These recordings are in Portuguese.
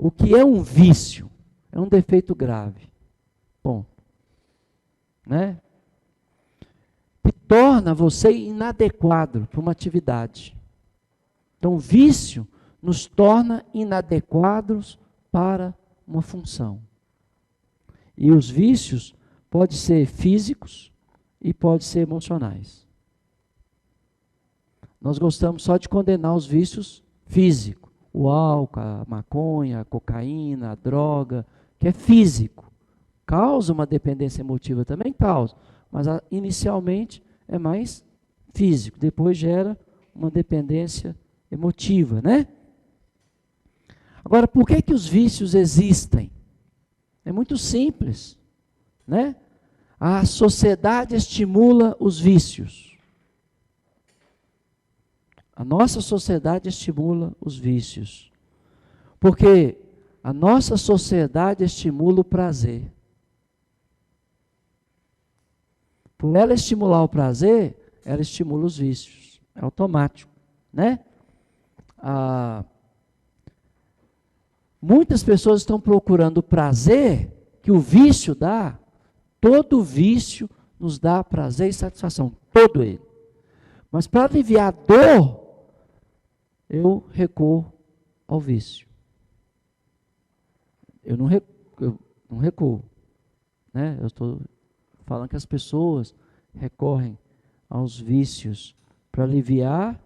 O que é um vício? É um defeito grave. Bom, né? Que torna você inadequado para uma atividade. Então, o vício nos torna inadequados para uma função. E os vícios podem ser físicos e podem ser emocionais. Nós gostamos só de condenar os vícios físicos. O álcool, a maconha, a cocaína, a droga, que é físico. Causa uma dependência emotiva, também causa. Mas inicialmente é mais físico. Depois gera uma dependência emotiva, né? Agora, por que os vícios existem? É muito simples, né? A sociedade estimula os vícios. A nossa sociedade estimula os vícios. Porque a nossa sociedade estimula o prazer. Por ela estimular o prazer, ela estimula os vícios. É automático, né? Muitas pessoas estão procurando o prazer que o vício dá. Todo vício nos dá prazer e satisfação, todo ele. Mas para aliviar a dor, eu recorro ao vício. Eu não recuo, né? Eu estou falando que as pessoas recorrem aos vícios para aliviar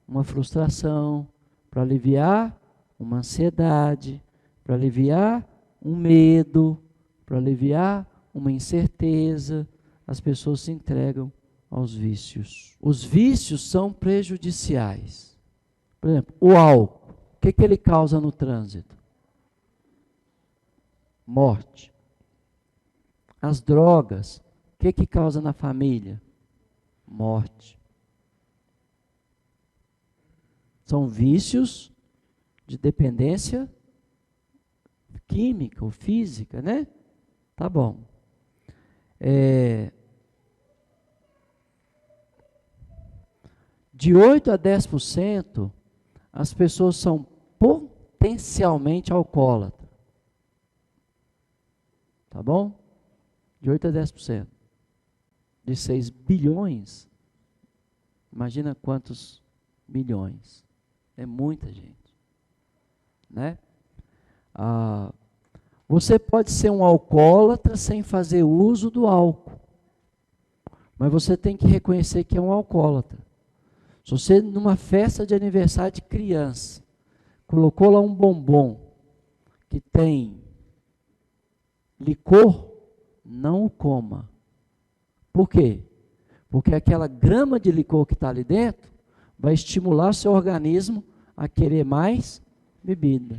uma frustração, para aliviar uma ansiedade, para aliviar um medo, para aliviar uma incerteza. As pessoas se entregam aos vícios. Os vícios são prejudiciais. Por exemplo, o álcool, o que ele causa no trânsito? Morte. As drogas, o que causa na família? Morte. São vícios de dependência química ou física, né? Tá bom. De 8 a 10%, as pessoas são potencialmente alcoólatras. Tá bom? De 8 a 10%. De 6 bilhões, imagina quantos milhões. É muita gente, né? Você pode ser um alcoólatra sem fazer uso do álcool, mas você tem que reconhecer que é um alcoólatra. Se você, numa festa de aniversário de criança, colocou lá um bombom que tem licor, não o coma. Por quê? Porque aquela grama de licor que está ali dentro vai estimular seu organismo a querer mais bebida.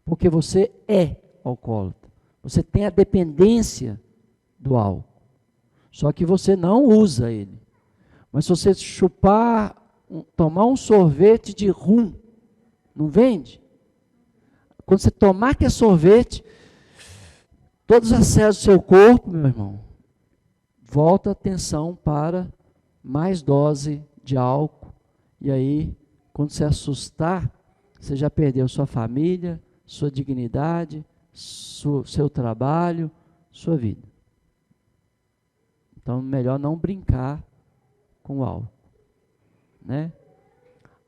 Porque você é alcoólatra. Você tem a dependência do álcool. Só que você não usa ele. Mas se você chupar, tomar um sorvete de rum, não vende? Quando você tomar aquele sorvete, todas as células do seu corpo, meu irmão, volta a atenção para mais dose de álcool. E aí, quando você assustar, você já perdeu sua família, sua dignidade, seu trabalho, sua vida. Então, melhor não brincar com o álcool, né?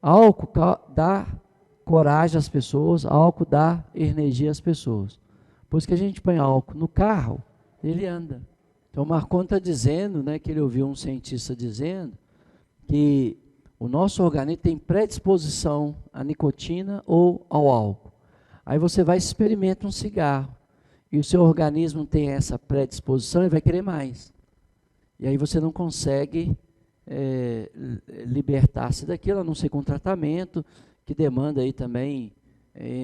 Álcool dá coragem às pessoas, álcool dá energia às pessoas. Por isso que a gente põe álcool no carro, ele anda. Então, o Marcon está dizendo, né, que ele ouviu um cientista dizendo que o nosso organismo tem predisposição à nicotina ou ao álcool. Aí você vai e experimenta um cigarro, e o seu organismo tem essa predisposição e vai querer mais. E aí você não consegue libertar-se daquilo, a não ser com tratamento, que demanda aí também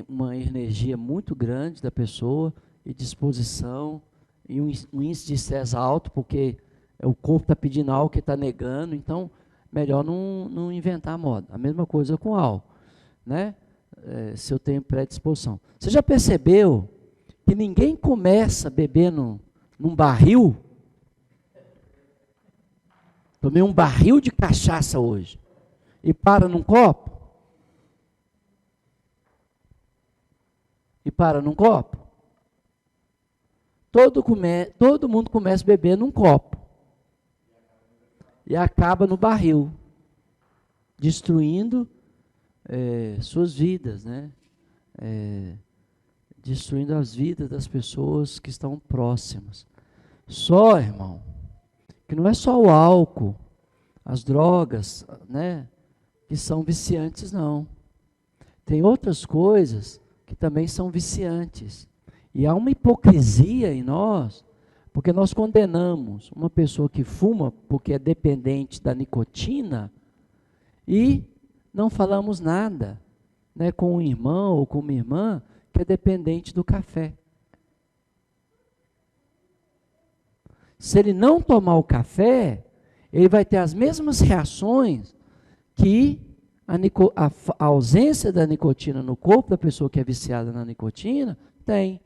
uma energia muito grande da pessoa, e disposição, e um índice de estresse alto, porque o corpo está pedindo algo que está negando, então melhor não inventar a moda. A mesma coisa com álcool, né? Se eu tenho predisposição. Você já percebeu que ninguém começa bebendo num barril? Tomei um barril de cachaça hoje e para num copo? e para num copo? Todo mundo começa a beber num copo e acaba no barril, destruindo suas vidas, né? Destruindo as vidas das pessoas que estão próximas. Só, irmão, que não é só o álcool, as drogas, né, que são viciantes, não. Tem outras coisas que também são viciantes. E há uma hipocrisia em nós, porque nós condenamos uma pessoa que fuma porque é dependente da nicotina e não falamos nada, né, com um irmão ou com uma irmã que é dependente do café. Se ele não tomar o café, ele vai ter as mesmas reações que a ausência da nicotina no corpo da pessoa que é viciada na nicotina tem.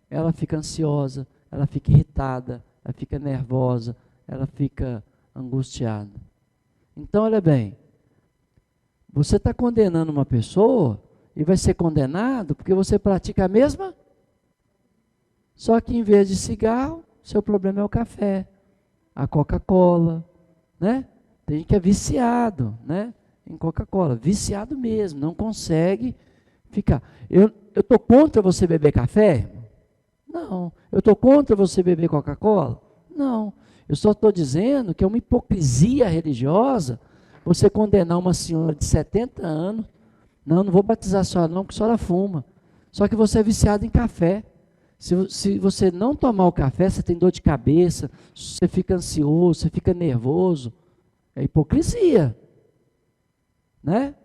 Ela fica ansiosa, ela fica irritada, ela fica nervosa, ela fica angustiada. Então, olha bem, você está condenando uma pessoa e vai ser condenado porque você pratica a mesma, só que em vez de cigarro, seu problema é o café, a Coca-Cola, né? Tem gente que é viciado, né, em Coca-Cola, viciado mesmo, não consegue ficar. Eu estou contra você beber café? Não. Eu estou contra você beber Coca-Cola? Não. Eu só estou dizendo que é uma hipocrisia religiosa você condenar uma senhora de 70 anos, não vou batizar a senhora não, porque a senhora fuma. Só que você é viciado em café. Se você não tomar o café, você tem dor de cabeça, você fica ansioso, você fica nervoso. É hipocrisia. Né?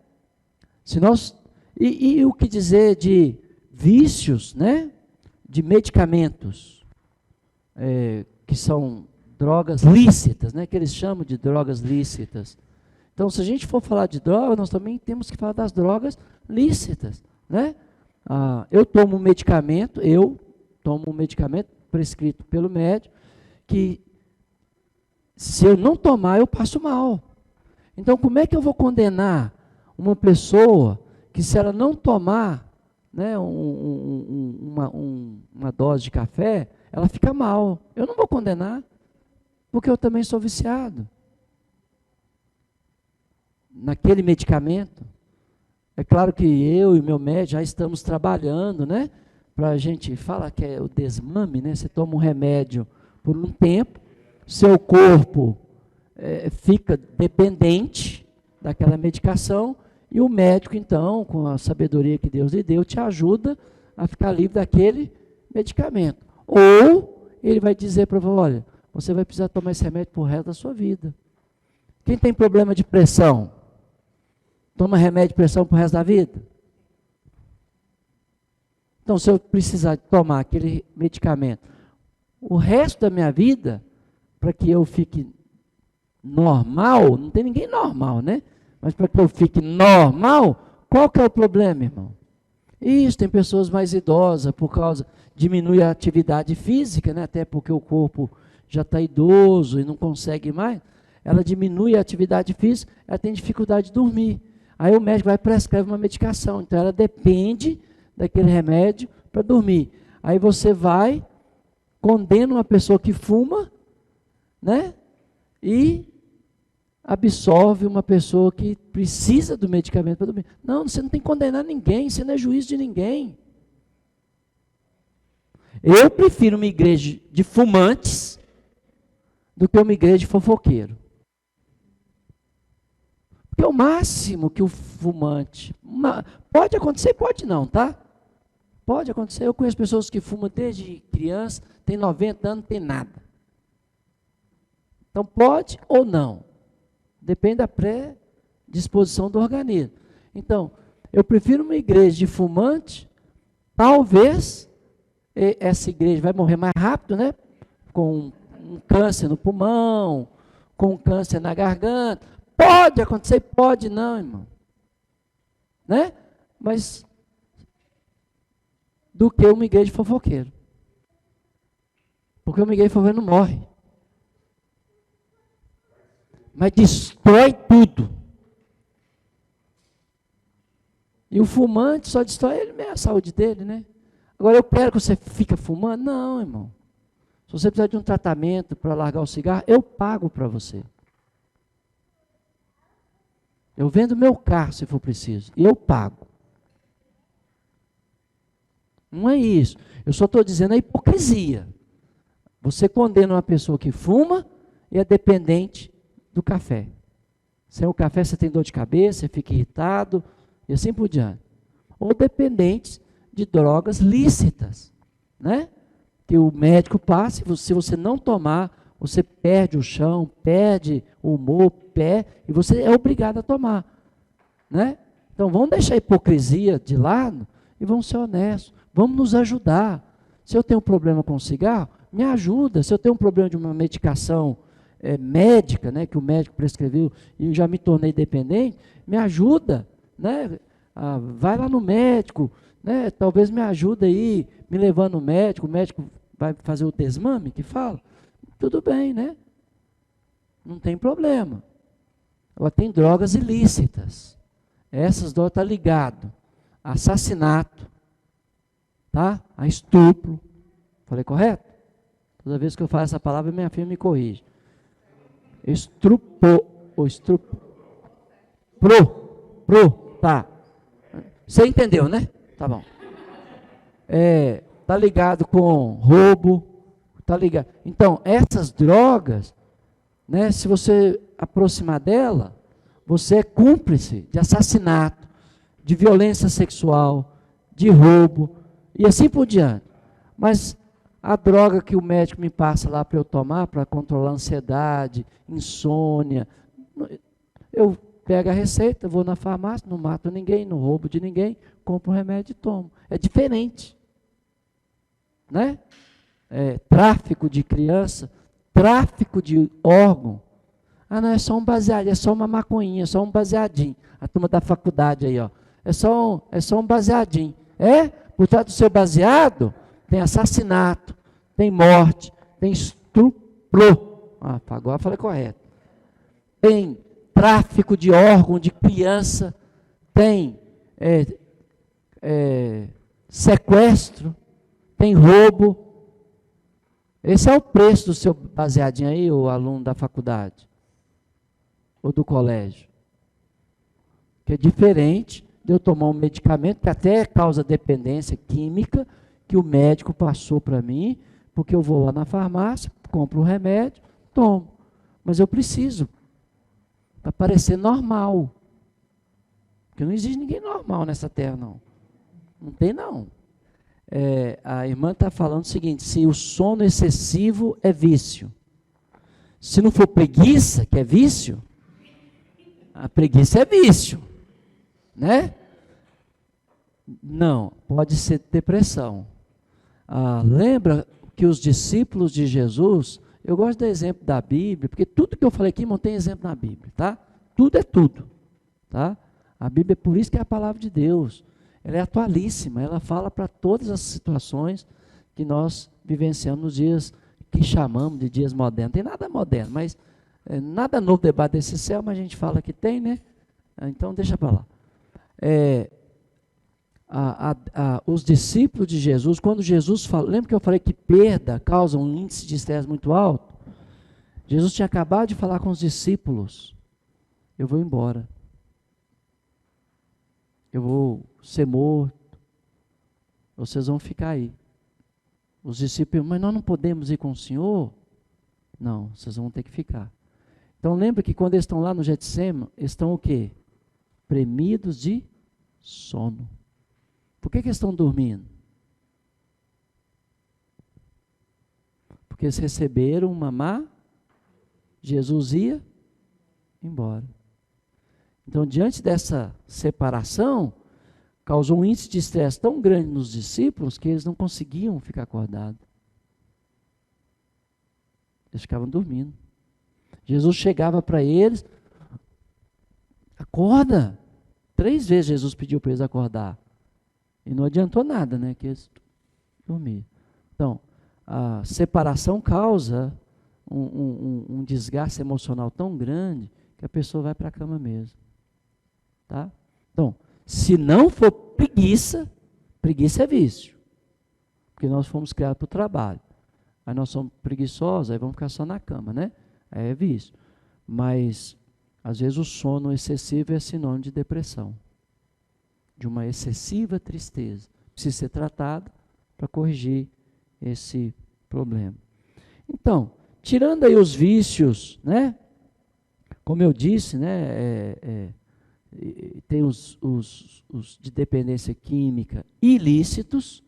E o que dizer de vícios, né? De medicamentos, que são drogas lícitas, né? Que eles chamam de drogas lícitas. Então, se a gente for falar de droga, nós também temos que falar das drogas lícitas, né? Eu tomo um medicamento prescrito pelo médico, que se eu não tomar, eu passo mal. Então, como é que eu vou condenar uma pessoa que, se ela não tomar, né, uma dose de café, ela fica mal? Eu não vou condenar, porque eu também sou viciado naquele medicamento. É claro que eu e meu médico já estamos trabalhando, né, para a gente fala que é o desmame, né? Você toma um remédio por um tempo, seu corpo fica dependente daquela medicação, e o médico, então, com a sabedoria que Deus lhe deu, te ajuda a ficar livre daquele medicamento. Ou ele vai dizer para você, olha, você vai precisar tomar esse remédio por resto da sua vida. Quem tem problema de pressão, toma remédio de pressão por resto da vida? Então, se eu precisar tomar aquele medicamento o resto da minha vida, para que eu fique normal, não tem ninguém normal, né? Mas para que eu fique normal, qual que é o problema, irmão? Isso, tem pessoas mais idosas, diminui a atividade física, né? Até porque o corpo já está idoso e não consegue mais, ela diminui a atividade física, ela tem dificuldade de dormir. Aí o médico vai e prescreve uma medicação, então ela depende daquele remédio para dormir. Aí você vai, condena uma pessoa que fuma, né? E absorve uma pessoa que precisa do medicamento para dormir. Não, você não tem que condenar ninguém, você não é juiz de ninguém. Eu prefiro uma igreja de fumantes do que uma igreja de fofoqueiro. Porque o máximo que o fumante... Pode acontecer, pode não, tá? Pode acontecer. Eu conheço pessoas que fumam desde criança, tem 90 anos, não tem nada. Então pode ou não. Depende da predisposição do organismo. Então, eu prefiro uma igreja de fumante, talvez essa igreja vai morrer mais rápido, né? Com um câncer no pulmão, com um câncer na garganta. Pode acontecer, pode não, irmão. Né? Mas, do que uma igreja de fofoqueiro. Porque uma igreja de fofoqueiro não morre. Mas destrói tudo. E o fumante só destrói ele mesmo, a saúde dele, né? Agora, eu quero que você fique fumando? Não, irmão. Se você precisar de um tratamento para largar o cigarro, eu pago para você. Eu vendo meu carro, se for preciso, e eu pago. Não é isso. Eu só estou dizendo a hipocrisia. Você condena uma pessoa que fuma e é dependente do café. Sem o café você tem dor de cabeça, você fica irritado e assim por diante. Ou dependentes de drogas lícitas, né? Que o médico passa, e se você não tomar, você perde o chão, perde o humor, e você é obrigado a tomar, né? Então vamos deixar a hipocrisia de lado e vamos ser honestos, vamos nos ajudar. Se eu tenho um problema com o cigarro, me ajuda. Se eu tenho um problema de uma medicação médica, né, que o médico prescreveu e eu já me tornei dependente, me ajuda, né? Vai lá no médico, né? Talvez me ajude aí, me levando no médico, o médico vai fazer o desmame, que fala, tudo bem, né? Não tem problema. Agora tem drogas ilícitas, essas drogas estão ligadas a assassinato, tá? A estupro, falei correto? Toda vez que eu falo essa palavra, minha filha me corrige. Tá. Você entendeu, né? Tá bom. Tá ligado com roubo, tá ligado. Então, essas drogas, né, se você aproximar dela, você é cúmplice de assassinato, de violência sexual, de roubo, e assim por diante. Mas a droga que o médico me passa lá para eu tomar, para controlar a ansiedade, insônia, eu pego a receita, vou na farmácia, não mato ninguém, não roubo de ninguém, compro o remédio e tomo. É diferente, né? Tráfico de criança, tráfico de órgão. Ah, não, é só um baseado, é só uma maconhinha, é só um baseadinho. A turma da faculdade aí, ó. É só um baseadinho. Por trás do seu baseado, tem assassinato, tem morte, tem estupro. Agora eu falei correto. Tem tráfico de órgão de criança, tem sequestro, tem roubo. Esse é o preço do seu baseadinho aí, o aluno da faculdade ou do colégio. Que é diferente de eu tomar um medicamento que até causa dependência química, que o médico passou para mim, porque eu vou lá na farmácia, compro o remédio, tomo. Mas eu preciso, para parecer normal. Porque não existe ninguém normal nessa terra, não. Não tem, não. A irmã está falando o seguinte, se o sono excessivo é vício. Se não for preguiça, que é vício, a preguiça é vício. Né? Não, pode ser depressão. Lembra que os discípulos de Jesus, eu gosto do exemplo da Bíblia, porque tudo que eu falei aqui, irmão, tem exemplo na Bíblia, tá? Tudo é tudo, tá? A Bíblia, é por isso que é a palavra de Deus. Ela é atualíssima, ela fala para todas as situações que nós vivenciamos nos dias que chamamos de dias modernos. Tem nada moderno, mas nada novo debaixo desse céu, mas a gente fala que tem, né? Então deixa para lá. Os discípulos de Jesus, quando Jesus fala, lembra que eu falei que perda causa um índice de estresse muito alto? Jesus tinha acabado de falar com os discípulos, eu vou embora, eu vou ser morto, vocês vão ficar aí. Os discípulos, mas nós não podemos ir com o Senhor? Não, vocês vão ter que ficar. Então lembra que quando eles estão lá no Getsêmani, eles estão o quê? Premidos de sono. Por que eles estão dormindo? Porque eles receberam uma má, Jesus ia embora. Então, diante dessa separação, causou um índice de estresse tão grande nos discípulos que eles não conseguiam ficar acordados. Eles ficavam dormindo. Jesus chegava para eles, acorda. 3 vezes Jesus pediu para eles acordar. E não adiantou nada, né? Que eles dormiram. Então, a separação causa um desgaste emocional tão grande que a pessoa vai para a cama mesmo. Tá? Então, se não for preguiça, preguiça é vício. Porque nós fomos criados para o trabalho. Aí nós somos preguiçosos, aí vamos ficar só na cama, né? Aí é vício. Mas, às vezes, o sono excessivo é sinônimo de depressão. De uma excessiva tristeza. Precisa ser tratado para corrigir esse problema. Então, tirando aí os vícios, né? Como eu disse, né? Tem os de dependência química ilícitos.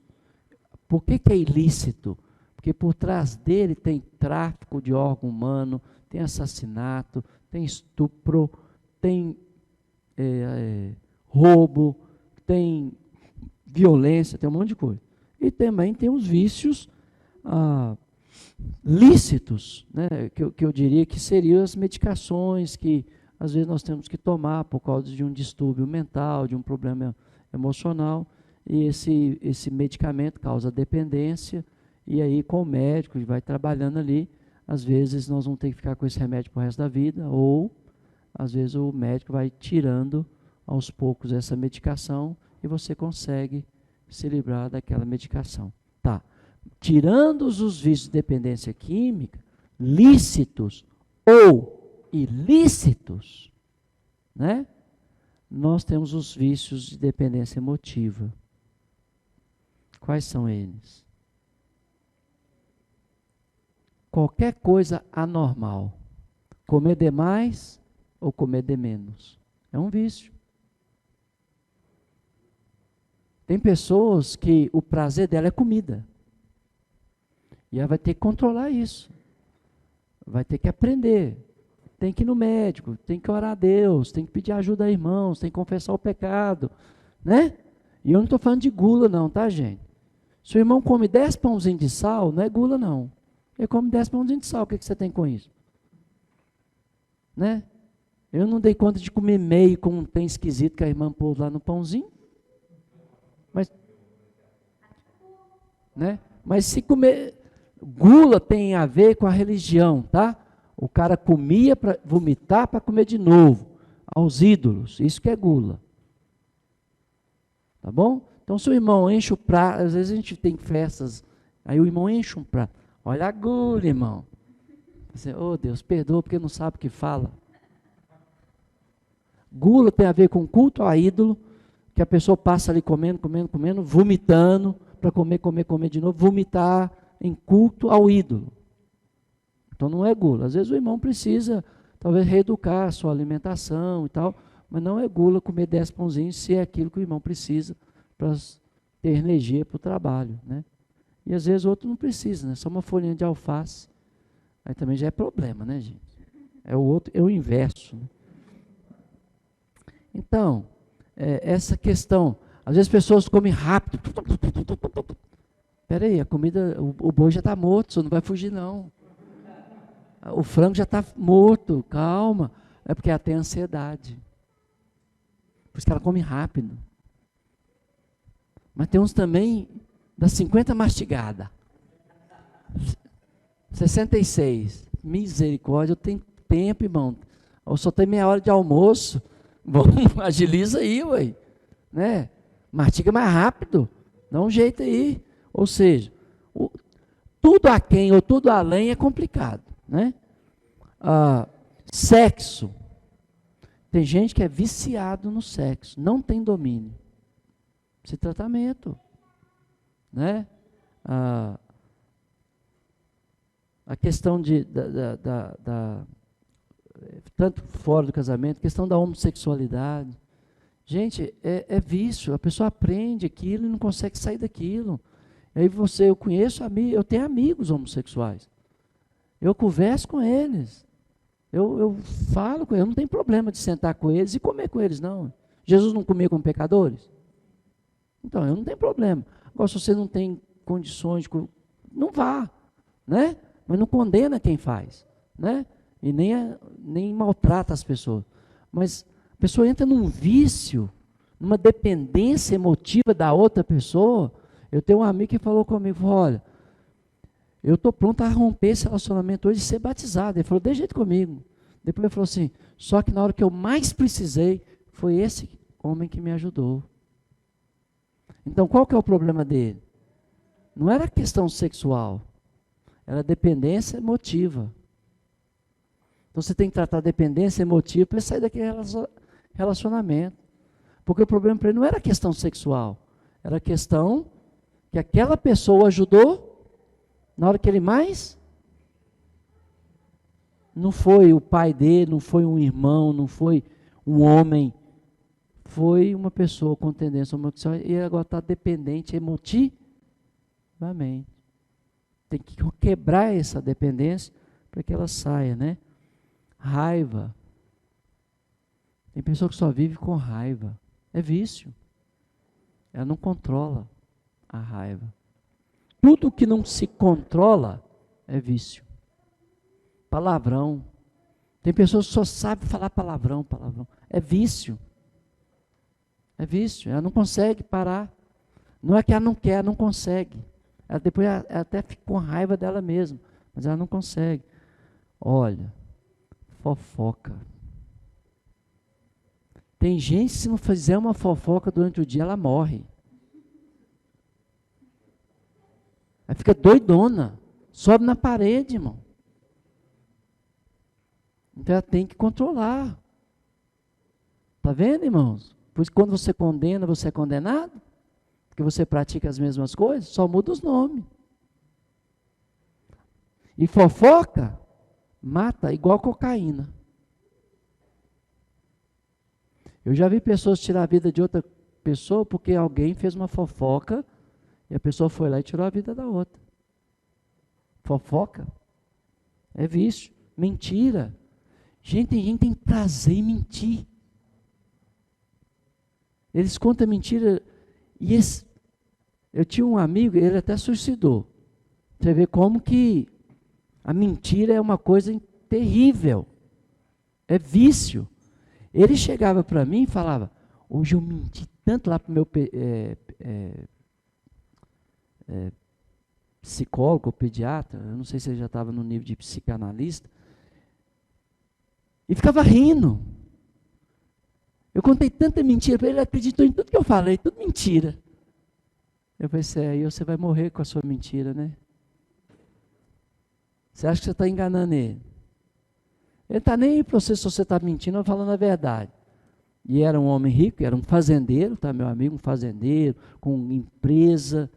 Por que é ilícito? Porque por trás dele tem tráfico de órgão humano, tem assassinato, tem estupro, tem roubo, tem violência, tem um monte de coisa. E também tem os vícios lícitos, né, que eu diria que seriam as medicações que às vezes nós temos que tomar por causa de um distúrbio mental, de um problema emocional, e esse medicamento causa dependência, e aí com o médico, ele vai trabalhando ali, às vezes nós vamos ter que ficar com esse remédio para o resto da vida, ou às vezes o médico vai tirando aos poucos essa medicação, e você consegue se livrar daquela medicação. Tá. Tirando os vícios de dependência química, lícitos ou ilícitos, né? Nós temos os vícios de dependência emotiva. Quais são eles? Qualquer coisa anormal. Comer demais ou comer de menos. É um vício. Tem pessoas que o prazer dela é comida. E ela vai ter que controlar isso. Vai ter que aprender. Tem que ir no médico, tem que orar a Deus, tem que pedir ajuda a irmãos, tem que confessar o pecado, né? E eu não estou falando de gula não, tá, gente? Se o irmão come 10 pãozinhos de sal, não é gula não. Ele come 10 pãozinhos de sal, o que você tem com isso? Né? Eu não dei conta de comer meio com um trem esquisito que a irmã pôs lá no pãozinho. Mas, né? Mas se comer... Gula tem a ver com a religião, tá? O cara comia para vomitar para comer de novo, aos ídolos, isso que é gula. Tá bom? Então se o irmão enche o prato, às vezes a gente tem festas, aí o irmão enche um prato, olha a gula, irmão. Você, oh Deus, perdoa porque não sabe o que fala. Gula tem a ver com culto a ídolo, que a pessoa passa ali comendo, vomitando, para comer de novo, vomitar em culto ao ídolo. Então não é gula. Às vezes o irmão precisa, talvez, reeducar a sua alimentação e tal, mas não é gula comer 10 pãozinhos se é aquilo que o irmão precisa para ter energia para o trabalho, né? E às vezes o outro não precisa, né? Só uma folhinha de alface. Aí também já é problema, né, gente? É o outro, é o inverso, né? Então, essa questão, às vezes as pessoas comem rápido. Espera aí, a comida, o boi já está morto, você não vai fugir não. O frango já está morto, calma. É porque ela tem ansiedade. Por isso que ela come rápido. Mas tem uns também, das 50 mastigadas. 66. Misericórdia, eu tenho tempo, irmão. Eu só tenho meia hora de almoço. Vamos, agiliza aí, ué. Né? Mastiga mais rápido. Dá um jeito aí. Ou seja, tudo aquém ou tudo além é complicado, né? Sexo. Tem gente que é viciado no sexo, não tem domínio. Esse tratamento, né? A questão tanto fora do casamento, questão da homossexualidade. Gente, é vício, a pessoa aprende aquilo e não consegue sair daquilo. Aí eu tenho amigos homossexuais. Eu converso com eles. Eu falo com eles, não tem problema de sentar com eles e comer com eles, não. Jesus não comia com pecadores? Então, eu não tenho problema. Agora, se você não tem condições, não vá, né? Mas não condena quem faz, né? E nem maltrata as pessoas. Mas a pessoa entra num vício, numa dependência emotiva da outra pessoa. Eu tenho um amigo que falou comigo, olha, eu estou pronto a romper esse relacionamento hoje e ser batizado. Ele falou, de jeito comigo. Depois ele falou assim, só que na hora que eu mais precisei, foi esse homem que me ajudou. Então, qual que é o problema dele? Não era questão sexual, era dependência emotiva. Então você tem que tratar a dependência emotiva para sair daquele relacionamento. Porque o problema para ele não era questão sexual, era questão que aquela pessoa ajudou na hora que ele mais. Não foi o pai dele, não foi um irmão, não foi um homem, foi uma pessoa com tendência homossexual e agora está dependente emotivamente. Tem que quebrar essa dependência para que ela saia, né? Raiva. Tem pessoa que só vive com raiva. É vício. Ela não controla a raiva. Tudo que não se controla é vício. Palavrão. Tem pessoas que só sabem falar palavrão. É vício. É vício. Ela não consegue parar. Não é que ela não quer, ela não consegue. Ela depois ela até fica com raiva dela mesma, mas ela não consegue. Olha, fofoca. Tem gente que se não fizer uma fofoca durante o dia, ela morre. Ela fica doidona. Sobe na parede, irmão. Então ela tem que controlar. Está vendo, irmãos? Por isso, quando você condena, você é condenado? Porque você pratica as mesmas coisas, só muda os nomes. E fofoca mata igual cocaína. Eu já vi pessoas tirar a vida de outra pessoa porque alguém fez uma fofoca e a pessoa foi lá e tirou a vida da outra. Fofoca é vício, mentira. Gente, tem gente que tem prazer em mentir. Eles contam mentira e eu tinha um amigo, ele até suicidou. Você vê como que a mentira é uma coisa terrível. É vício. Ele chegava para mim e falava, hoje eu menti tanto lá para o meu psicólogo, pediatra, eu não sei se ele já estava no nível de psicanalista, e ficava rindo. Eu contei tanta mentira para ele, ele acreditou em tudo que eu falei, tudo mentira. Eu pensei, aí você vai morrer com a sua mentira, né? Você acha que você está enganando ele? Ele está nem aí para você se você está mentindo ou falando a verdade. E era um homem rico, era um fazendeiro, tá, meu amigo, um fazendeiro, com empresa,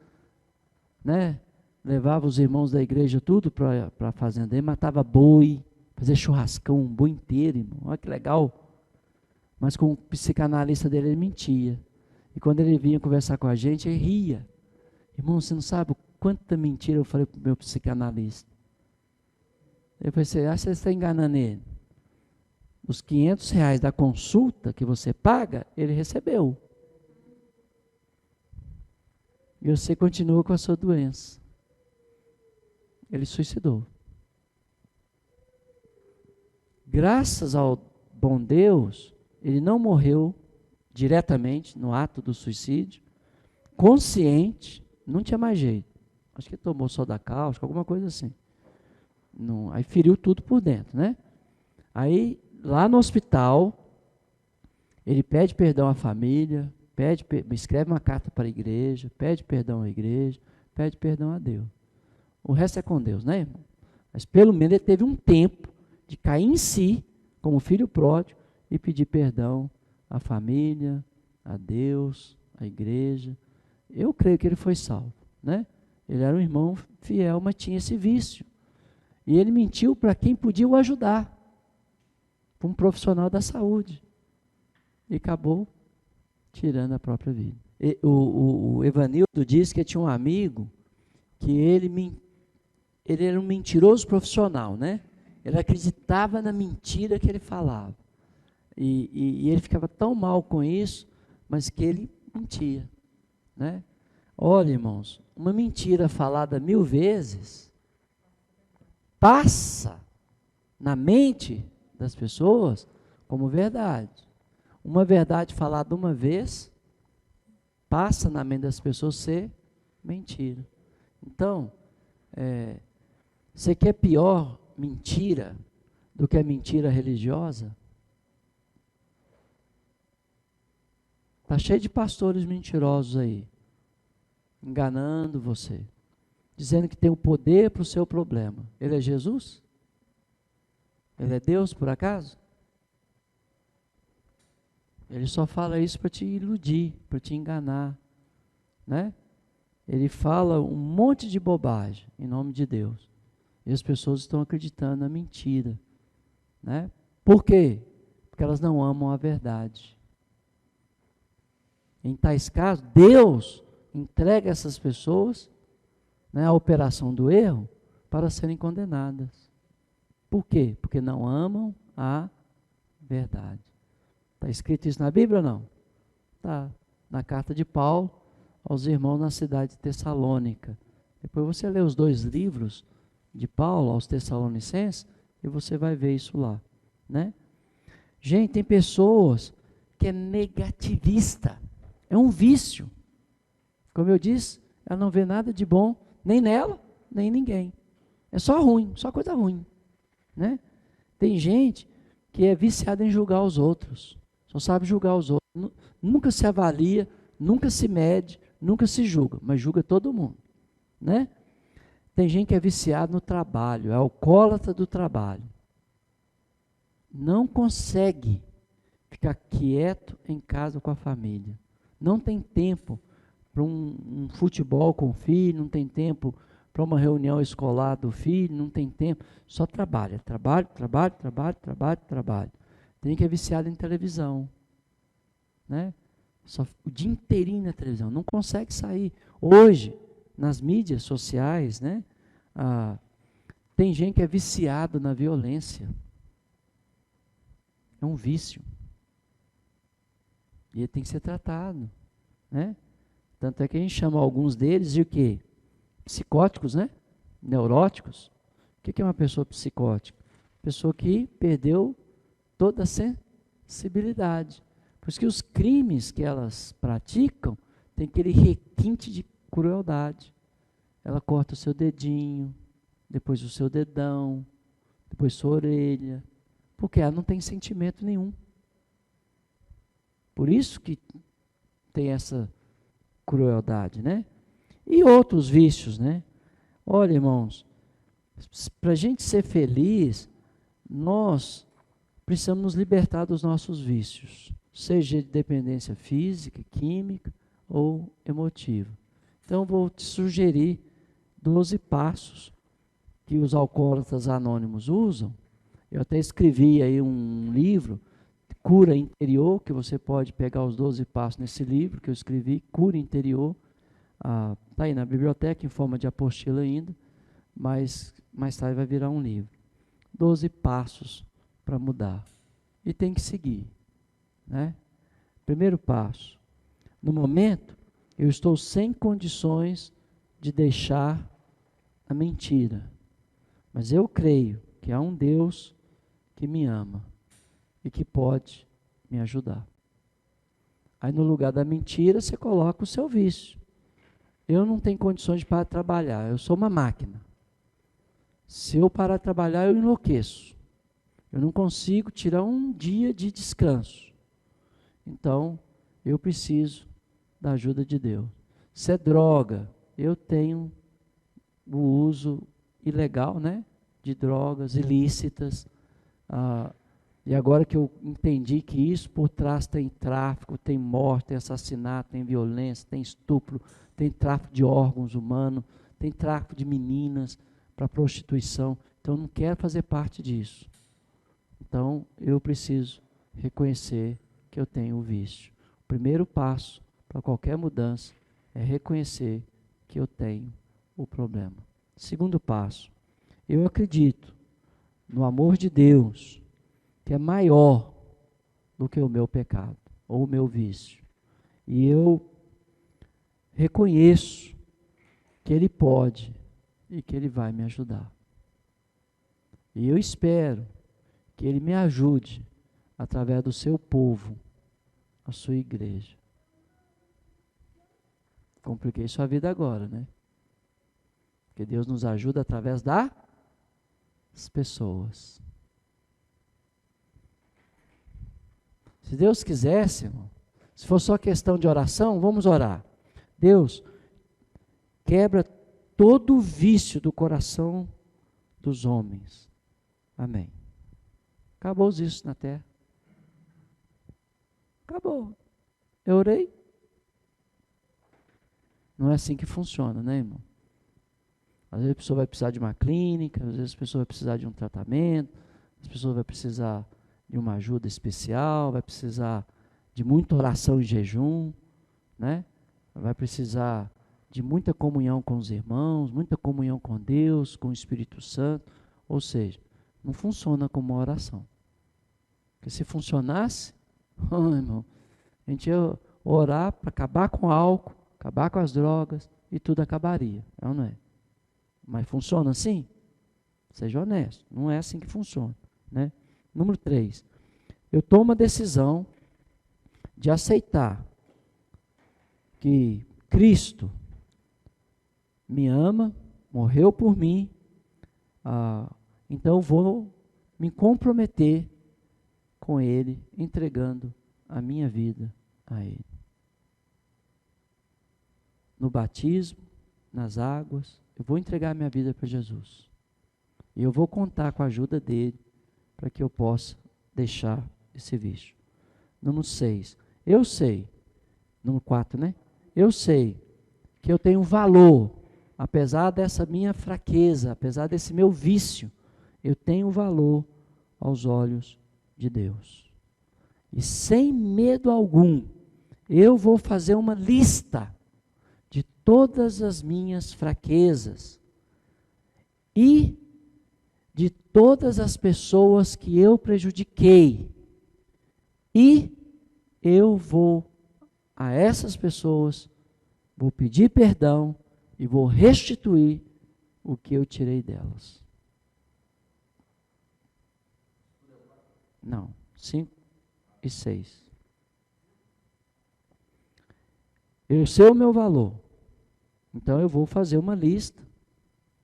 né? Levava os irmãos da igreja tudo para a fazenda, ele matava boi, fazia churrascão, um boi inteiro, irmão. Olha que legal. Mas com o psicanalista dele, ele mentia. E quando ele vinha conversar com a gente, ele ria. Irmão, você não sabe quanta mentira eu falei para o meu psicanalista. Eu pensei, acho que você está enganando ele. Os R$ 500 da consulta que você paga, ele recebeu. E você continua com a sua doença. Ele suicidou. Graças ao bom Deus, ele não morreu diretamente no ato do suicídio, consciente, não tinha mais jeito. Acho que tomou soda cáustica, alguma coisa assim. Não, aí feriu tudo por dentro, né? Aí, lá no hospital, ele pede perdão à família, escreve uma carta para a igreja, pede perdão à igreja, pede perdão a Deus. O resto é com Deus, né, irmão? Mas pelo menos ele teve um tempo de cair em si, como filho pródigo, e pedir perdão à família, a Deus, à igreja. Eu creio que ele foi salvo, né? Ele era um irmão fiel, mas tinha esse vício. E ele mentiu para quem podia o ajudar, para um profissional da saúde. E acabou tirando a própria vida. O Evanildo disse que tinha um amigo que ele era um mentiroso profissional, né? Ele acreditava na mentira que ele falava. E ele ficava tão mal com isso, mas que ele mentia, né? Olha, irmãos, uma mentira falada 1000 vezes passa na mente das pessoas como verdade. Uma verdade falada uma vez passa na mente das pessoas ser mentira. Então, você quer pior mentira do que a mentira religiosa? Está cheio de pastores mentirosos aí, enganando você. dizendo que tem o poder para o seu problema. Ele é Jesus? Ele é Deus, por acaso? Ele só fala isso para te iludir, para te enganar, né? Ele fala um monte de bobagem em nome de Deus. E as pessoas estão acreditando na mentira, né? Por quê? Porque elas não amam a verdade. Em tais casos, Deus entrega essas pessoas, né, a operação do erro para serem condenadas. Por quê? Porque não amam a verdade. Está escrito isso na Bíblia ou não? Está. Na carta de Paulo aos irmãos na cidade de Tessalônica. Depois você lê os 2 livros de Paulo aos Tessalonicenses e você vai ver isso lá, né? Gente, tem pessoas que é negativista. É um vício. Como eu disse, ela não vê nada de bom, nem nela, nem em ninguém. É só ruim, só coisa ruim, né? Tem gente que é viciada em julgar os outros. Só sabe julgar os outros. Nunca se avalia, nunca se mede, nunca se julga, mas julga todo mundo, né? Tem gente que é viciado no trabalho, é alcoólatra do trabalho. Não consegue ficar quieto em casa com a família. Não tem tempo para um futebol com o filho, não tem tempo para uma reunião escolar do filho, não tem tempo, só trabalha, trabalho. Tem que é viciado em televisão, né? Só o dia inteirinho na televisão, não consegue sair. Hoje, nas mídias sociais, né? Tem gente que é viciado na violência. É um vício. E ele tem que ser tratado, né? Tanto é que a gente chama alguns deles de o quê? Psicóticos, né? Neuróticos. O que é uma pessoa psicótica? Pessoa que perdeu toda a sensibilidade. Por isso que os crimes que elas praticam tem aquele requinte de crueldade. Ela corta o seu dedinho, depois o seu dedão, depois sua orelha, porque ela não tem sentimento nenhum. Por isso que tem essa crueldade, né? E outros vícios, né? Olha, irmãos, para a gente ser feliz, nós precisamos nos libertar dos nossos vícios, seja de dependência física, química ou emotiva. Então, vou te sugerir 12 passos que os alcoólatras anônimos usam. Eu até escrevi aí um livro, Cura Interior, que você pode pegar os 12 passos nesse livro que eu escrevi, Cura Interior. Está aí na biblioteca, em forma de apostila ainda, mas mais tarde vai virar um livro. 12 passos para mudar. E tem que seguir, né? Primeiro passo. No momento, eu estou sem condições de deixar a mentira. Mas eu creio que há um Deus que me ama e que pode me ajudar. Aí no lugar da mentira, você coloca o seu vício. Eu não tenho condições de parar de trabalhar, eu sou uma máquina. Se eu parar de trabalhar, eu enlouqueço. Eu não consigo tirar um dia de descanso. Então, eu preciso da ajuda de Deus. Se é droga, eu tenho o uso ilegal, né, de drogas ilícitas. E agora que eu entendi que isso por trás tem tráfico, tem morte, tem assassinato, tem violência, tem estupro, tem tráfico de órgãos humanos, tem tráfico de meninas para prostituição. Então, eu não quero fazer parte disso. Então, eu preciso reconhecer que eu tenho o vício. O primeiro passo para qualquer mudança é reconhecer que eu tenho o problema. Segundo passo, eu acredito no amor de Deus, que é maior do que o meu pecado, ou o meu vício. E eu reconheço que Ele pode e que Ele vai me ajudar. E eu espero que Ele me ajude através do seu povo, a sua igreja. Compliquei sua vida agora, né? Porque Deus nos ajuda através das pessoas. Se Deus quisesse, irmão, se for só questão de oração, vamos orar. Deus, quebra todo o vício do coração dos homens. Amém. Acabou os vícios na terra. Acabou. Eu orei. Não é assim que funciona, né, irmão? Às vezes a pessoa vai precisar de uma clínica, às vezes a pessoa vai precisar de um tratamento, as pessoas vai precisar de uma ajuda especial, vai precisar de muita oração e jejum, né? Vai precisar de muita comunhão com os irmãos, muita comunhão com Deus, com o Espírito Santo. Ou seja, não funciona como uma oração. Porque se funcionasse, irmão, a gente ia orar para acabar com o álcool, acabar com as drogas e tudo acabaria. É ou não é? Mas funciona assim? Seja honesto, não é assim que funciona, né? Número 3, eu tomo a decisão de aceitar que Cristo me ama, morreu por mim, então eu vou me comprometer com Ele, entregando a minha vida a Ele. No batismo, nas águas, eu vou entregar minha vida para Jesus. E eu vou contar com a ajuda dele para que eu possa deixar esse vício. Número 6, eu sei, número 4, né? Eu sei que eu tenho valor, apesar dessa minha fraqueza, apesar desse meu vício, eu tenho valor aos olhos de Deus. E sem medo algum, eu vou fazer uma lista de todas as minhas fraquezas e de todas as pessoas que eu prejudiquei. E eu vou a essas pessoas, vou pedir perdão e vou restituir o que eu tirei delas. Não, 5 e 6. Eu sei o meu valor, então eu vou fazer uma lista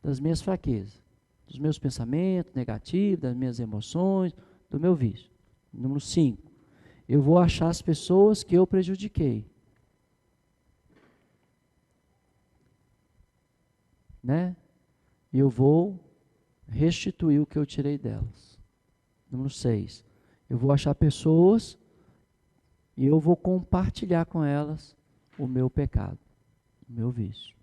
das minhas fraquezas, dos meus pensamentos negativos, das minhas emoções, do meu vício. Número 5, eu vou achar as pessoas que eu prejudiquei. Né? E eu vou restituir o que eu tirei delas. Número 6, eu vou achar pessoas e eu vou compartilhar com elas o meu pecado, o meu vício.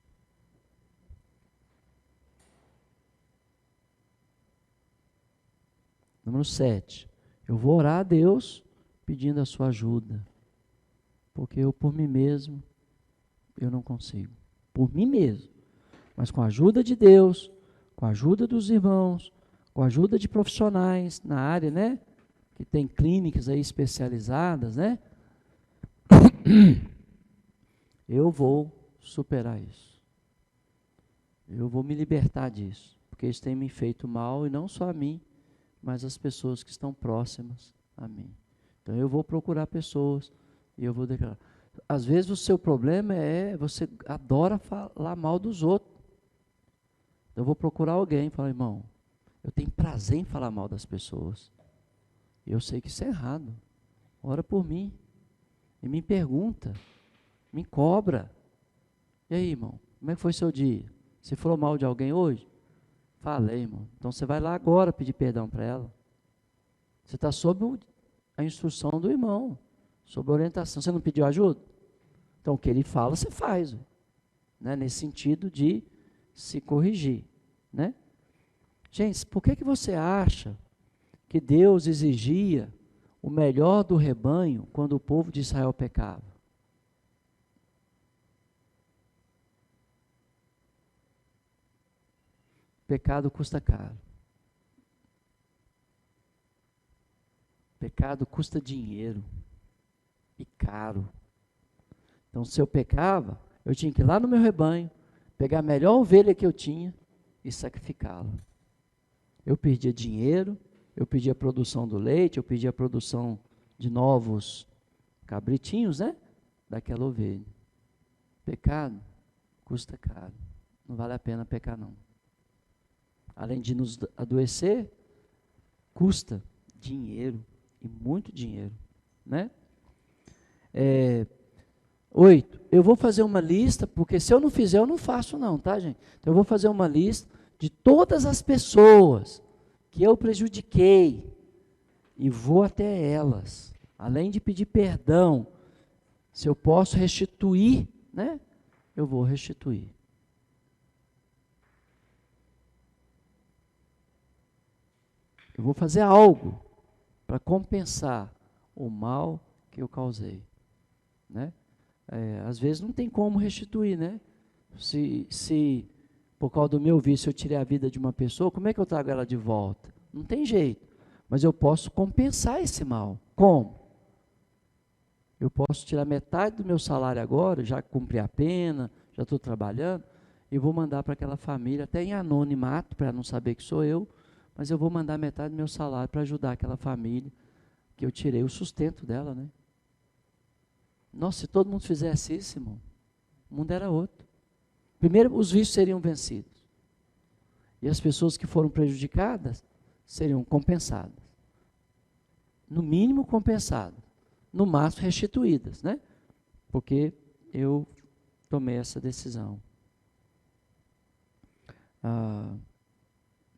Número 7, eu vou orar a Deus pedindo a sua ajuda, porque eu por mim mesmo, eu não consigo. Por mim mesmo. Mas com a ajuda de Deus, com a ajuda dos irmãos, com a ajuda de profissionais na área, né? Que tem clínicas aí especializadas, né? Eu vou superar isso. Eu vou me libertar disso. Porque isso tem me feito mal, e não só a mim, mas as pessoas que estão próximas a mim. Então eu vou procurar pessoas e eu vou declarar. Às vezes o seu problema é, você adora falar mal dos outros. Eu vou procurar alguém e falar, irmão, eu tenho prazer em falar mal das pessoas. Eu sei que isso é errado. Ora por mim. E me pergunta. Me cobra. E aí, irmão, como é que foi seu dia? Você falou mal de alguém hoje? Falei, irmão. Então você vai lá agora pedir perdão para ela. Você está sob a instrução do irmão. Sob a orientação. Você não pediu ajuda? Então o que ele fala, você faz. Né? Nesse sentido de se corrigir, né? Gente, por que você acha que Deus exigia o melhor do rebanho quando o povo de Israel pecava? Pecado custa caro. Pecado custa dinheiro e caro. Então, se eu pecava, eu tinha que ir lá no meu rebanho, pegar a melhor ovelha que eu tinha e sacrificá-la. Eu perdia dinheiro, eu perdia a produção do leite, eu perdia a produção de novos cabritinhos, né? Daquela ovelha. Pecado custa caro. Não vale a pena pecar, não. Além de nos adoecer, custa dinheiro, e muito dinheiro, né? 8. Eu vou fazer uma lista, porque se eu não fizer, eu não faço não, tá, gente? Então eu vou fazer uma lista de todas as pessoas que eu prejudiquei e vou até elas. Além de pedir perdão, se eu posso restituir, né? Eu vou restituir. Eu vou fazer algo para compensar o mal que eu causei, né? Às vezes não tem como restituir, né? Se por causa do meu vício eu tirei a vida de uma pessoa, como é que eu trago ela de volta? Não tem jeito, mas eu posso compensar esse mal. Como? Eu posso tirar metade do meu salário agora, já cumpri a pena, já estou trabalhando, e vou mandar para aquela família, até em anonimato, para não saber que sou eu, mas eu vou mandar metade do meu salário para ajudar aquela família, que eu tirei o sustento dela, né? Nossa, se todo mundo fizesse isso, irmão, o mundo era outro. Primeiro, os vícios seriam vencidos. E as pessoas que foram prejudicadas seriam compensadas. No mínimo compensadas. No máximo restituídas, né? Porque eu tomei essa decisão.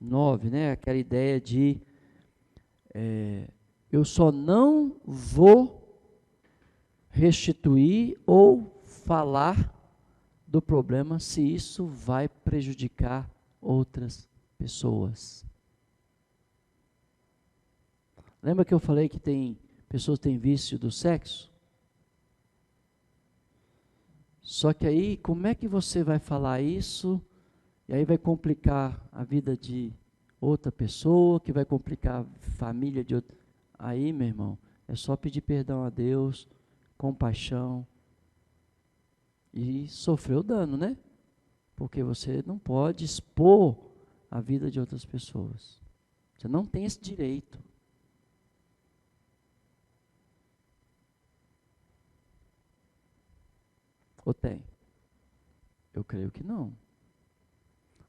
9, né? Aquela ideia de eu só não vou restituir ou falar do problema se isso vai prejudicar outras pessoas. Lembra que eu falei que tem pessoas que têm vício do sexo? Só que aí, como é que você vai falar isso? E aí vai complicar a vida de outra pessoa, que vai complicar a família de outra. Aí, meu irmão, é só pedir perdão a Deus, compaixão, e sofrer o dano, né? Porque você não pode expor a vida de outras pessoas. Você não tem esse direito. Ou tem? Eu creio que não.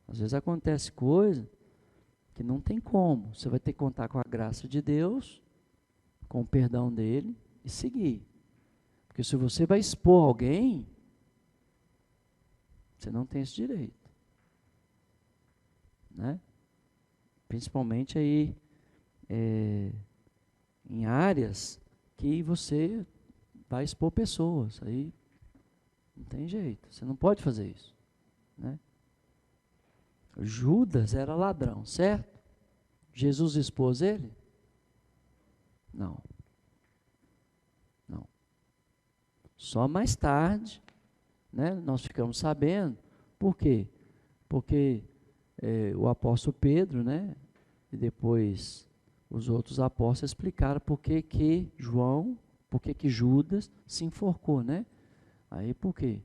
Às vezes acontece coisa que não tem como. Você vai ter que contar com a graça de Deus, com o perdão dele e seguir. Porque se você vai expor alguém, você não tem esse direito, né? Principalmente aí em áreas que você vai expor pessoas. Aí não tem jeito. Você não pode fazer isso, né? Judas era ladrão, certo? Jesus expôs ele? Não. Não. Só mais tarde, né, nós ficamos sabendo. Por quê? Porque o apóstolo Pedro, né, e depois os outros apóstolos explicaram por que que João, por que que Judas se enforcou, né? Aí por quê?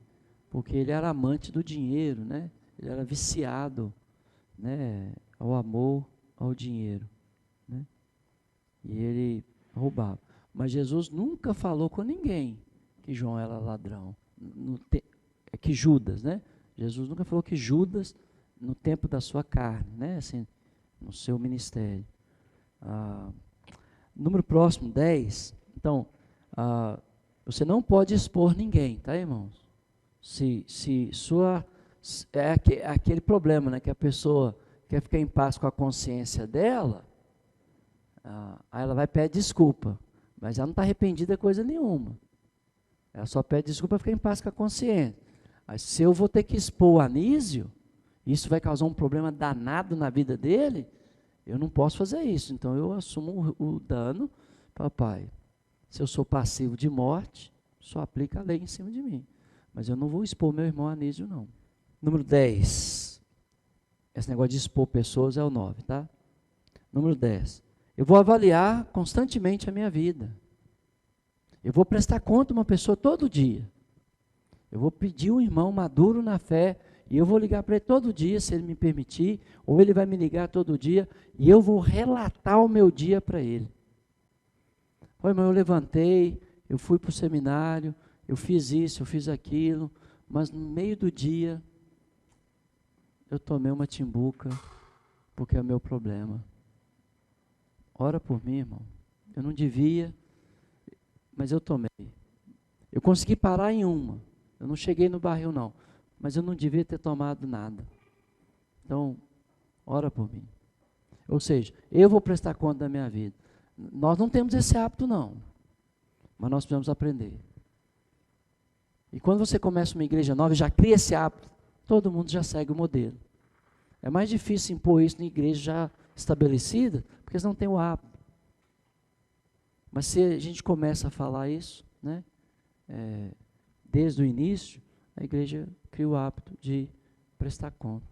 Porque ele era amante do dinheiro, né? Ele era viciado, né, ao amor, ao dinheiro, né? E ele roubava. Mas Jesus nunca falou com ninguém que João era ladrão. Que Judas, né? Jesus nunca falou que Judas, no tempo da sua carne, né? Assim, no seu ministério. Número próximo, 10. Então, você não pode expor ninguém, tá, irmãos? Aquele problema, né? Que a pessoa quer ficar em paz com a consciência dela, aí ela vai pedir desculpa, mas ela não está arrependida de coisa nenhuma. Ela só pede desculpa para ficar em paz com a consciência. Aí, se eu vou ter que expor o Anísio, isso vai causar um problema danado na vida dele, eu não posso fazer isso. Então eu assumo o dano, papai. Se eu sou passivo de morte, só aplica a lei em cima de mim. Mas eu não vou expor meu irmão Anísio, não. Número 10. Esse negócio de expor pessoas é o 9, tá? Número 10. Eu vou avaliar constantemente a minha vida. Eu vou prestar conta a uma pessoa todo dia. Eu vou pedir um irmão maduro na fé, e eu vou ligar para ele todo dia, se ele me permitir, ou ele vai me ligar todo dia, e eu vou relatar o meu dia para ele. Oi, irmão, eu levantei, eu fui para o seminário, eu fiz isso, eu fiz aquilo, mas no meio do dia, eu tomei uma timbuca, porque é o meu problema. Ora por mim, irmão. Eu não devia, mas eu tomei. Eu consegui parar em uma. Eu não cheguei no barril, não. Mas eu não devia ter tomado nada. Então, ora por mim. Ou seja, eu vou prestar conta da minha vida. Nós não temos esse hábito, não. Mas nós precisamos aprender. E quando você começa uma igreja nova e já cria esse hábito, todo mundo já segue o modelo. É mais difícil impor isso na igreja já estabelecida, porque eles não têm o hábito. Mas se a gente começa a falar isso, né, desde o início, a igreja cria o hábito de prestar conta.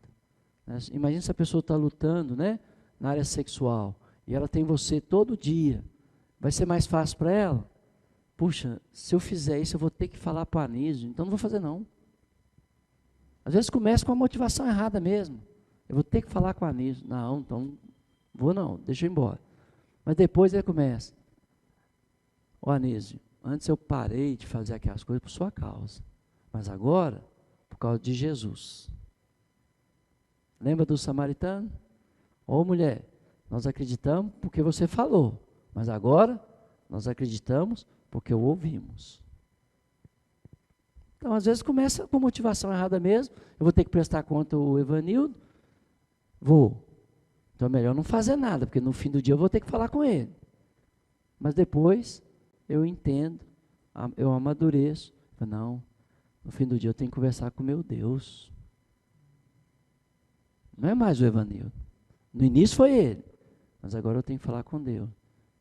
Imagina se a pessoa está lutando, né, na área sexual, e ela tem você todo dia. Vai ser mais fácil para ela? Puxa, se eu fizer isso, eu vou ter que falar para o Anísio, então não vou fazer não. Às vezes começa com a motivação errada mesmo. Eu vou ter que falar com o Anísio. Não, então, vou não, deixa eu ir embora. Mas depois ele começa. Ô Anísio, antes eu parei de fazer aquelas coisas por sua causa. Mas agora, por causa de Jesus. Lembra do samaritano? Ô mulher, nós acreditamos porque você falou. Mas agora, nós acreditamos porque ouvimos. Então, às vezes começa com motivação errada mesmo. Eu vou ter que prestar conta ao Evanildo. Vou. Então é melhor não fazer nada, porque no fim do dia eu vou ter que falar com ele. Mas depois eu entendo, eu amadureço. Não, no fim do dia eu tenho que conversar com meu Deus. Não é mais o Evanildo. No início foi ele, mas agora eu tenho que falar com Deus.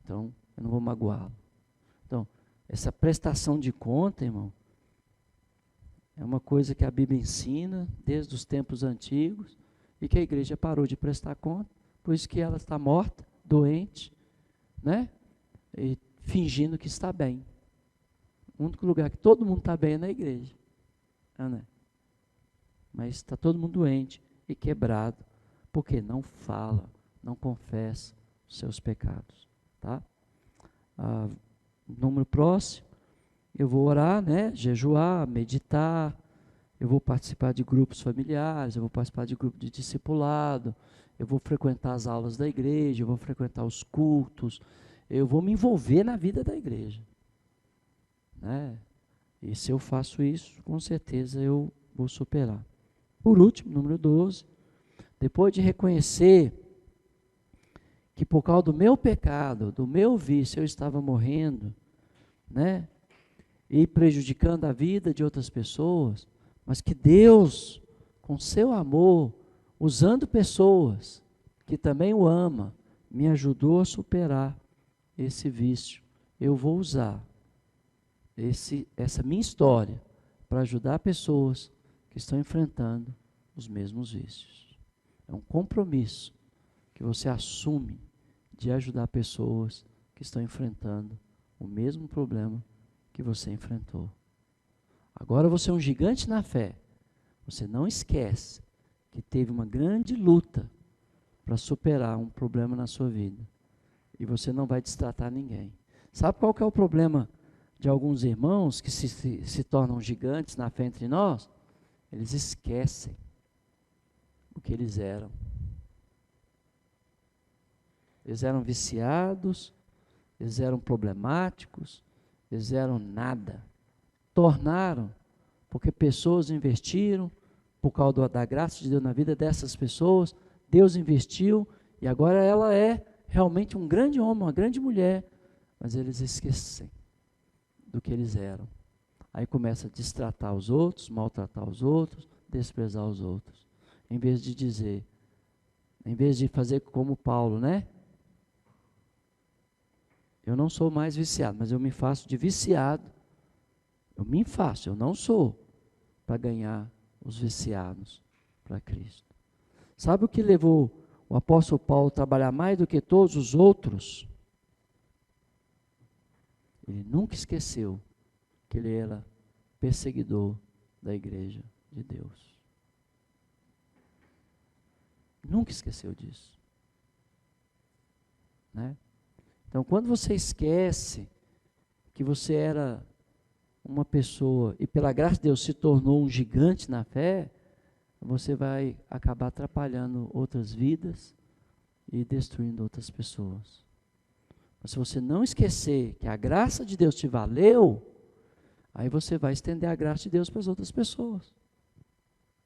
Então, eu não vou magoá-lo. Então, essa prestação de conta, irmão, é uma coisa que a Bíblia ensina desde os tempos antigos e que a igreja parou de prestar conta, por isso que ela está morta, doente, né? E fingindo que está bem. O único lugar que todo mundo está bem é na igreja. Né? Mas está todo mundo doente e quebrado, porque não fala, não confessa os seus pecados. Tá? Número próximo, eu vou orar, né? Jejuar, meditar, eu vou participar de grupos familiares, eu vou participar de grupo de discipulado, eu vou frequentar as aulas da igreja, eu vou frequentar os cultos, eu vou me envolver na vida da igreja. Né? E se eu faço isso, com certeza eu vou superar. Por último, número 12, depois de reconhecer que por causa do meu pecado, do meu vício, eu estava morrendo, né? E prejudicando a vida de outras pessoas, mas que Deus, com seu amor, usando pessoas que também o ama, me ajudou a superar esse vício. Eu vou usar essa minha história para ajudar pessoas que estão enfrentando os mesmos vícios. É um compromisso que você assume de ajudar pessoas que estão enfrentando o mesmo problema que você enfrentou. Agora você é um gigante na fé. Você não esquece que teve uma grande luta para superar um problema na sua vida. E você não vai destratar ninguém. Sabe qual que é o problema de alguns irmãos que se tornam gigantes na fé entre nós? Eles esquecem o que eles eram. Eles eram viciados, eles eram problemáticos, eles eram nada. Tornaram, porque pessoas investiram, por causa da graça de Deus na vida dessas pessoas, Deus investiu, e agora ela é realmente um grande homem, uma grande mulher, mas eles esquecem do que eles eram. Aí começa a destratar os outros, maltratar os outros, desprezar os outros. Em vez de dizer, em vez de fazer como Paulo, né? Eu não sou mais viciado, mas eu me faço de viciado. Eu não sou, para ganhar os viciados para Cristo. Sabe o que levou o apóstolo Paulo a trabalhar mais do que todos os outros? Ele nunca esqueceu que ele era perseguidor da igreja de Deus. Nunca esqueceu disso. Né? Então, quando você esquece que você era uma pessoa e pela graça de Deus se tornou um gigante na fé, você vai acabar atrapalhando outras vidas e destruindo outras pessoas. Mas se você não esquecer que a graça de Deus te valeu, Aí você vai estender a graça de Deus para as outras pessoas.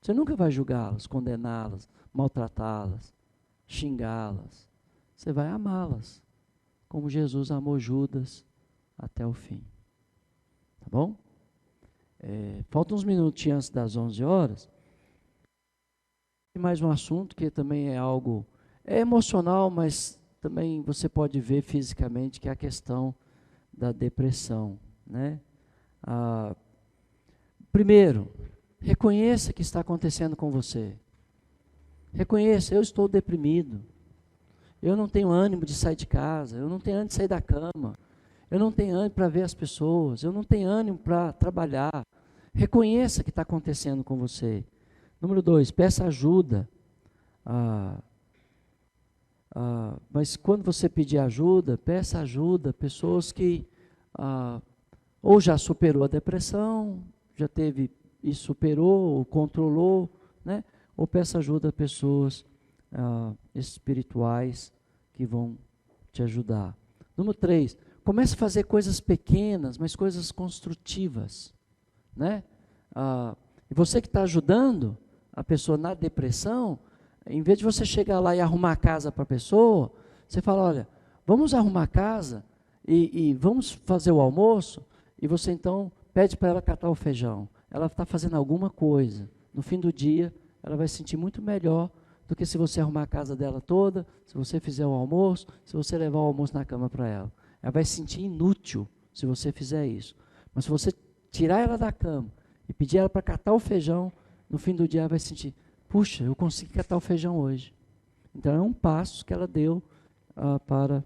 Você nunca vai julgá-las, condená-las, maltratá-las, xingá-las. Você vai amá-las, como Jesus amou Judas até o fim. Tá bom? Faltam uns minutinhos antes das 11 horas. Mais um assunto que também é algo emocional, mas também você pode ver fisicamente, que é a questão da depressão, né? Primeiro, reconheça o que está acontecendo com você. Reconheça, eu estou deprimido. Eu não tenho ânimo de sair de casa, eu não tenho ânimo de sair da cama, eu não tenho ânimo para ver as pessoas, eu não tenho ânimo para trabalhar. Reconheça o que está acontecendo com você. Número 2, peça ajuda. Mas quando você pedir ajuda, peça ajuda a pessoas que ou já superou a depressão, já teve e superou, ou controlou, né? Ou peça ajuda a pessoas espirituais que vão te ajudar. Número 3, comece a fazer coisas pequenas, mas coisas construtivas, né? E você que está ajudando a pessoa na depressão, em vez de você chegar lá e arrumar a casa para a pessoa, você fala, olha, vamos arrumar a casa e vamos fazer o almoço, e você então pede para ela catar o feijão. Ela está fazendo alguma coisa. No fim do dia, ela vai se sentir muito melhor do que se você arrumar a casa dela toda, se você fizer o almoço, se você levar o almoço na cama para ela. Ela vai se sentir inútil se você fizer isso. Mas se você tirar ela da cama e pedir ela para catar o feijão, no fim do dia ela vai se sentir, puxa, eu consegui catar o feijão hoje. Então é um passo que ela deu para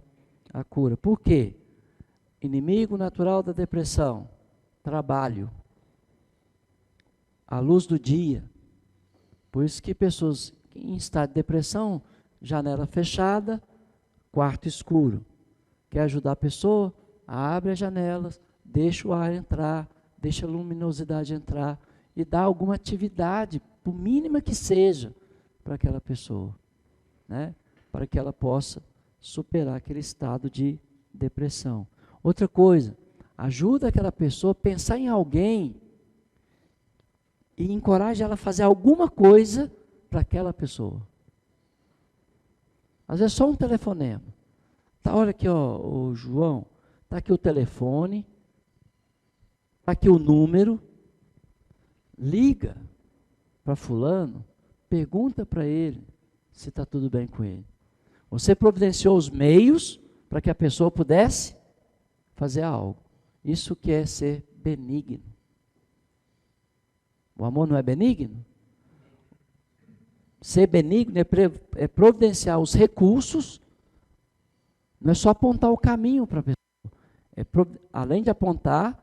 a cura. Por quê? Inimigo natural da depressão, trabalho, a luz do dia. Por isso que pessoas em estado de depressão, janela fechada, quarto escuro. Quer ajudar a pessoa? Abre as janelas, deixa o ar entrar, deixa a luminosidade entrar e dá alguma atividade, por mínima que seja, para aquela pessoa, né? Para que ela possa superar aquele estado de depressão. Outra coisa, ajuda aquela pessoa a pensar em alguém e encoraja ela a fazer alguma coisa para aquela pessoa. Às vezes só um telefonema. Tá, olha aqui, ó, o João, tá aqui o telefone, tá aqui o número, liga para fulano, pergunta para ele se está tudo bem com ele. Você providenciou os meios para que a pessoa pudesse fazer algo. Isso que é ser benigno. O amor não é benigno? Ser benigno é providenciar os recursos, não é só apontar o caminho para a pessoa. Além de apontar,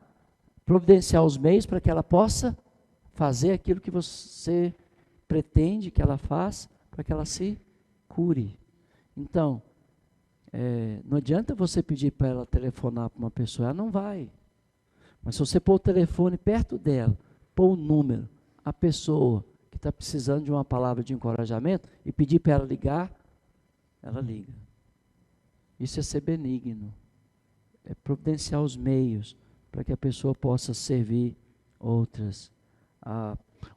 providenciar os meios para que ela possa fazer aquilo que você pretende que ela faça, para que ela se cure. Então, não adianta você pedir para ela telefonar para uma pessoa, ela não vai. Mas se você pôr o telefone perto dela, pôr o número, a pessoa que está precisando de uma palavra de encorajamento e pedir para ela ligar, ela liga. Isso é ser benigno. É providenciar os meios para que a pessoa possa servir outras.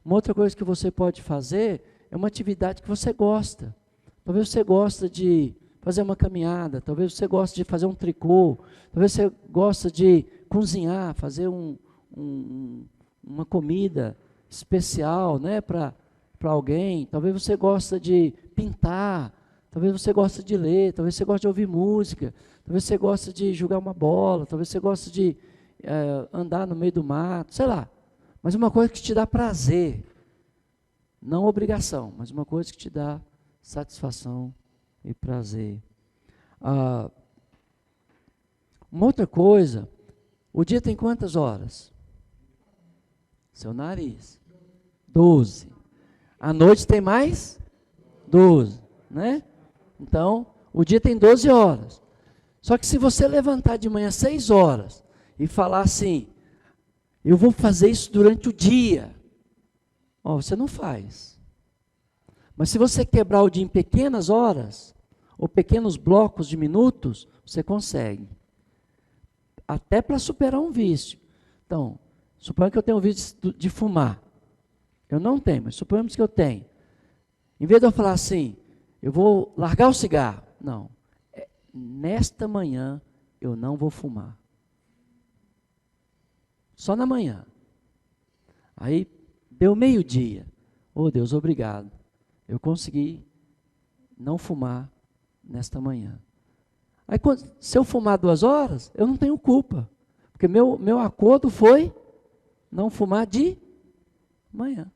Uma outra coisa que você pode fazer é uma atividade que você gosta. Talvez você goste de fazer uma caminhada, talvez você goste de fazer um tricô, talvez você goste de cozinhar, fazer uma comida especial, né, para alguém. Talvez você goste de pintar, talvez você goste de ler, talvez você goste de ouvir música, talvez você goste de jogar uma bola, talvez você goste de andar no meio do mato, sei lá. Mas uma coisa que te dá prazer, não obrigação, mas uma coisa que te dá satisfação e prazer. Uma outra coisa, o dia tem quantas horas? Seu nariz. 12. A noite tem mais? 12, né? Então, o dia tem 12 horas. Só que se você levantar de manhã 6 horas e falar assim, eu vou fazer isso durante o dia, você não faz. Mas se você quebrar o dia em pequenas horas, ou pequenos blocos de minutos, você consegue. Até para superar um vício. Então, Suponha que eu tenho um vício de fumar. Eu não tenho, mas suponhamos que eu tenho. Em vez de eu falar assim, eu vou largar o cigarro. Não. Nesta manhã, eu não vou fumar. Só na manhã. Aí, deu meio-dia. Oh, Deus, obrigado. Eu consegui não fumar nesta manhã. Aí, se eu fumar 2 horas, eu não tenho culpa. Porque meu acordo foi não fumar de manhã.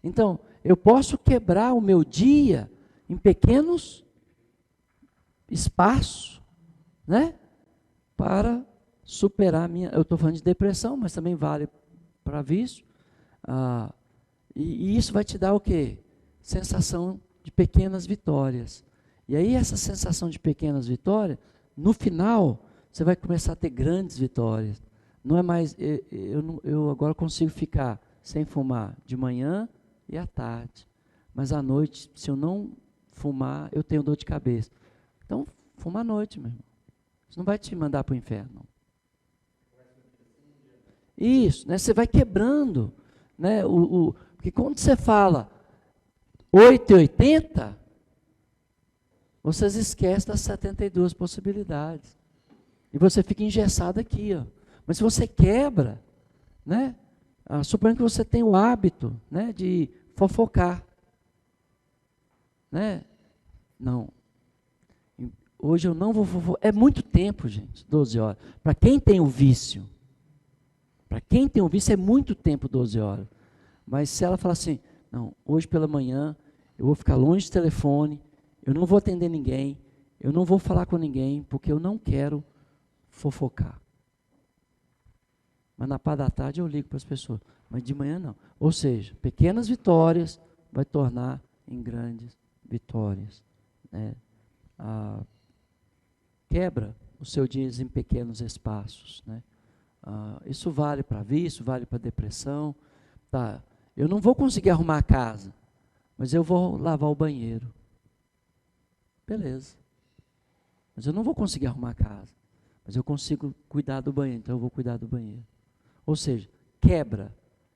Então, eu posso quebrar o meu dia em pequenos espaços, né? Para superar a minha... Eu estou falando de depressão, mas também vale para vício. E isso vai te dar o quê? Sensação de pequenas vitórias. E aí essa sensação de pequenas vitórias, no final, você vai começar a ter grandes vitórias. Não é mais... Eu agora consigo ficar sem fumar de manhã e à tarde. Mas à noite, se eu não fumar, eu tenho dor de cabeça. Então, fuma à noite, meu irmão. Isso não vai te mandar para o inferno. Isso, né? Você vai quebrando. Né? Porque quando você fala 8 e 80, vocês esquecem das 72 possibilidades. E você fica engessado aqui. Ó. Mas se você quebra, né? Suponha que você tem o hábito, né, de fofocar. Né? Não. Hoje eu não vou fofocar. É muito tempo, gente, 12 horas. Para quem tem o vício, é muito tempo 12 horas. Mas se ela falar assim, não, hoje pela manhã eu vou ficar longe do telefone, eu não vou atender ninguém, eu não vou falar com ninguém, porque eu não quero fofocar. Mas na parte da tarde eu ligo para as pessoas, mas de manhã não. Ou seja, pequenas vitórias vai tornar em grandes vitórias. Né? Quebra o seu dia em pequenos espaços. Né? Isso vale para vício, vale para depressão. Tá. Eu não vou conseguir arrumar a casa, mas eu vou lavar o banheiro. Beleza. Mas eu não vou conseguir arrumar a casa, mas eu consigo cuidar do banheiro, então eu vou cuidar do banheiro. Ou seja, quebra.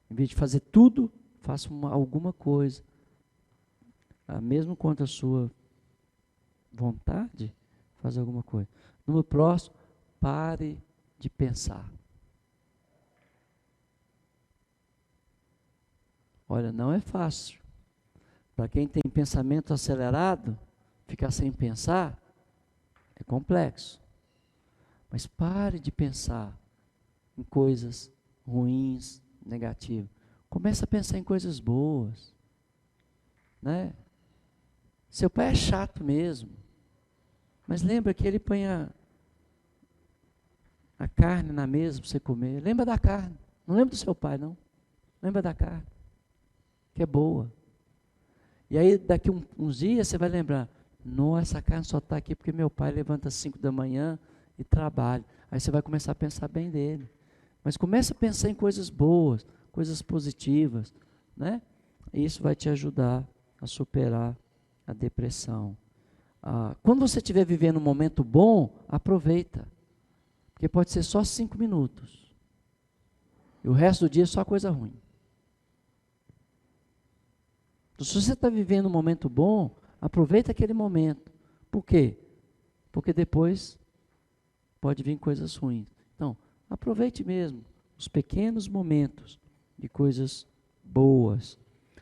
Em vez de fazer tudo, faça alguma coisa. Mesmo contra a sua vontade, faz alguma coisa. No próximo, pare de pensar. Olha, não é fácil. Para quem tem pensamento acelerado, ficar sem pensar é complexo. Mas pare de pensar em coisas ruins, negativas. Comece a pensar em coisas boas. Né? Seu pai é chato mesmo. Mas lembra que ele põe a carne na mesa para você comer. Lembra da carne. Não lembra do seu pai, não. Lembra da carne. Que é boa. E aí, daqui uns dias, você vai lembrar. Não, essa carne só está aqui porque meu pai levanta às 5 da manhã e trabalha. Aí você vai começar a pensar bem dele. Mas comece a pensar em coisas boas, coisas positivas. Né? E isso vai te ajudar a superar a depressão. Quando você estiver vivendo um momento bom, aproveita. Porque pode ser só 5 minutos. E o resto do dia é só coisa ruim. Então, se você está vivendo um momento bom, aproveita aquele momento. Por quê? Porque depois pode vir coisas ruins. Então, aproveite mesmo os pequenos momentos de coisas boas.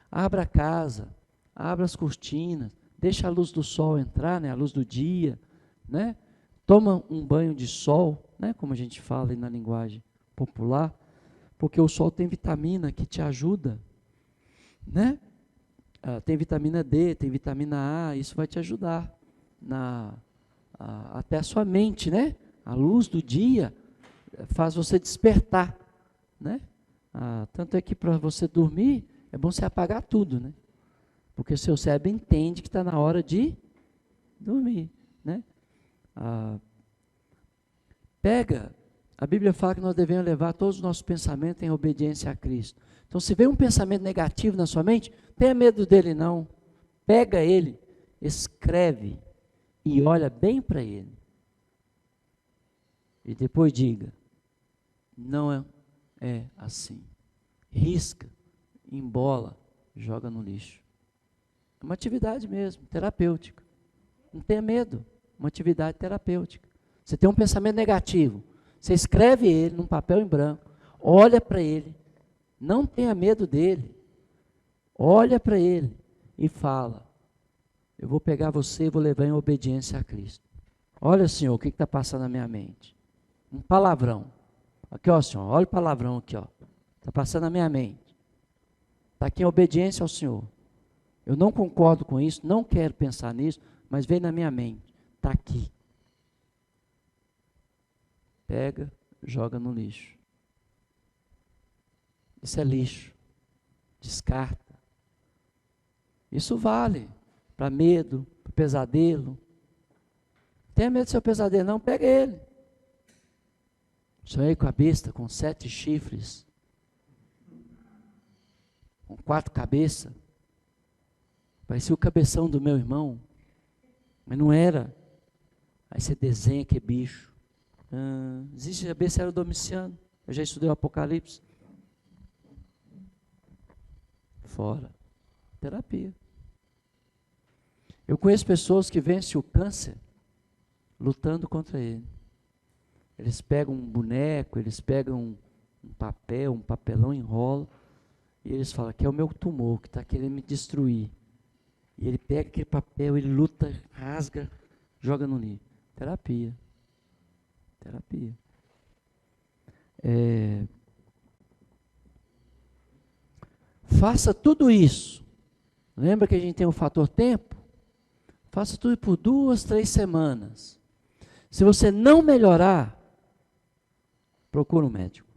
Abra a casa, abra as cortinas, deixa a luz do sol entrar, né, a luz do dia, né? Toma um banho de sol, né, como a gente fala aí na linguagem popular, porque o sol tem vitamina que te ajuda, né? Tem vitamina D, tem vitamina A, isso vai te ajudar até a sua mente, né? A luz do dia faz você despertar, né? Tanto é que para você dormir, é bom você apagar tudo, né? Porque o seu cérebro entende que está na hora de dormir, né? A Bíblia fala que nós devemos levar todos os nossos pensamentos em obediência a Cristo. Então, se vem um pensamento negativo na sua mente, tenha medo dele não. Pega ele, escreve e olha bem para ele. E depois diga, não, é assim. Risca, embola, joga no lixo. É uma atividade mesmo, terapêutica. Não tenha medo, uma atividade terapêutica. Você tem um pensamento negativo, você escreve ele num papel em branco, olha para ele, não tenha medo dele, olha para ele e fala, eu vou pegar você e vou levar em obediência a Cristo. Olha, Senhor, o que está passando na minha mente? Um palavrão. Aqui, ó, Senhor, olha o palavrão aqui, ó. Está passando na minha mente. Está aqui em obediência ao Senhor. Eu não concordo com isso, não quero pensar nisso, mas veio na minha mente. Está aqui. Pega, joga no lixo. Isso é lixo. Descarta. Isso vale para medo, para pesadelo. Tenha medo do seu pesadelo, não, pega ele. Sonhei com a besta com 7 chifres, com 4 cabeças. Parecia o cabeção do meu irmão, mas não era. Aí você desenha que é bicho. Existe a besta, era o Domiciano. Eu já estudei o Apocalipse. Fora. Terapia. Eu conheço pessoas que vencem o câncer lutando contra ele. Eles pegam um boneco, eles pegam um papel, um papelão, enrolam, e eles falam que é o meu tumor que está querendo me destruir. E ele pega aquele papel, ele luta, rasga, joga no lixo. Terapia. Terapia. Faça tudo isso. Lembra que a gente tem o fator tempo? Faça tudo por 2, 3 semanas. Se você não melhorar, procura um médico.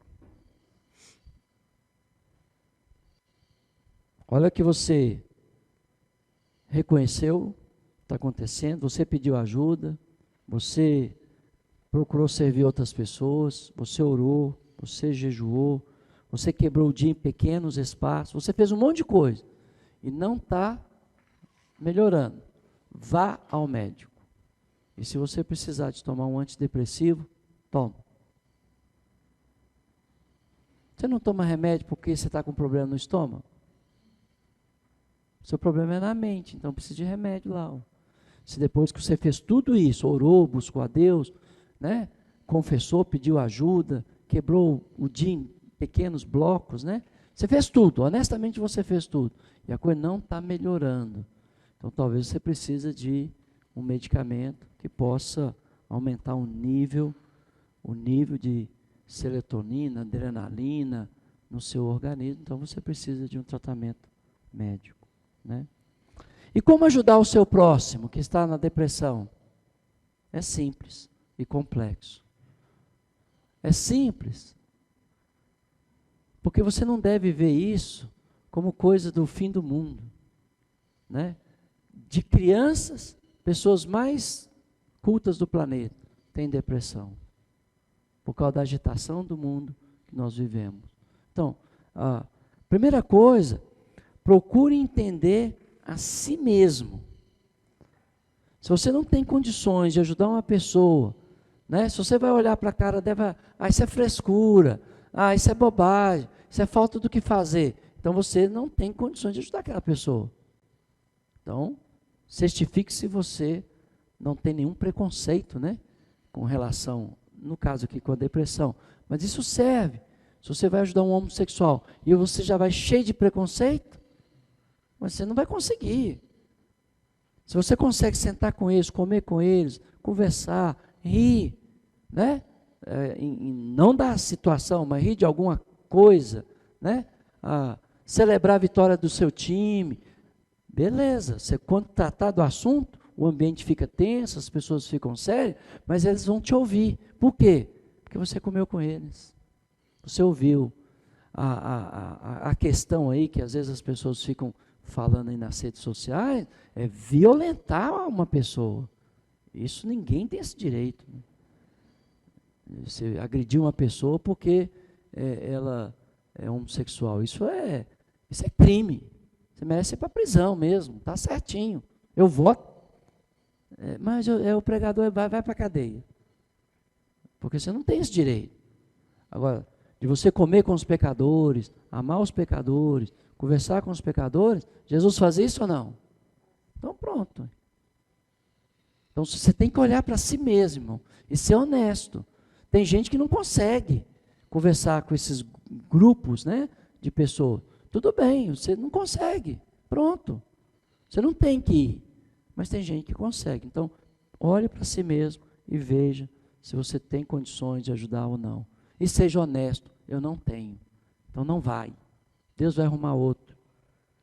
Olha que você reconheceu, está acontecendo, você pediu ajuda, você procurou servir outras pessoas, você orou, você jejuou, você quebrou o dia em pequenos espaços, você fez um monte de coisa e não está melhorando. Vá ao médico. E se você precisar de tomar um antidepressivo, toma. Você não toma remédio porque você está com problema no estômago? Seu problema é na mente, então precisa de remédio lá. Ó. Se depois que você fez tudo isso, orou, buscou a Deus, né? Confessou, pediu ajuda, quebrou o dia em pequenos blocos, né? Você fez tudo, honestamente você fez tudo. E a coisa não está melhorando. Então talvez você precise de um medicamento que possa aumentar o nível de serotonina, adrenalina no seu organismo. Então você precisa de um tratamento médico, né? E como ajudar o seu próximo que está na depressão? É simples e complexo. É simples. Porque você não deve ver isso como coisa do fim do mundo, né? De crianças, pessoas mais cultas do planeta têm depressão, por causa da agitação do mundo que nós vivemos. Então, a primeira coisa, procure entender a si mesmo. Se você não tem condições de ajudar uma pessoa, né? Se você vai olhar para a cara dela, isso é frescura, isso é bobagem, isso é falta do que fazer. Então você não tem condições de ajudar aquela pessoa. Então, certifique se você não tem nenhum preconceito, né? Com relação, no caso aqui com a depressão. Mas isso serve. Se você vai ajudar um homossexual e você já vai cheio de preconceito, você não vai conseguir. Se você consegue sentar com eles, comer com eles, conversar, rir, né? Não da situação, mas rir de alguma coisa, né? Celebrar a vitória do seu time, beleza. Você, quando tratar do assunto, o ambiente fica tenso, as pessoas ficam sérias, mas eles vão te ouvir. Por quê? Porque você comeu com eles. Você ouviu a questão aí, que às vezes as pessoas ficam falando aí nas redes sociais, é violentar uma pessoa. Isso ninguém tem esse direito. Né? Você agredir uma pessoa porque ela é homossexual. Isso é crime. Você merece ir para a prisão mesmo, está certinho. Eu voto. Mas o pregador vai para a cadeia. Porque você não tem esse direito. Agora, de você comer com os pecadores, amar os pecadores, conversar com os pecadores, Jesus fazia isso ou não? Então pronto. Então você tem que olhar para si mesmo, irmão, e ser honesto. Tem gente que não consegue conversar com esses grupos, né, de pessoas. Tudo bem, você não consegue. Pronto. Você não tem que ir. Mas tem gente que consegue. Então, olhe para si mesmo e veja se você tem condições de ajudar ou não. E seja honesto. Eu não tenho. Então não vai. Deus vai arrumar outro.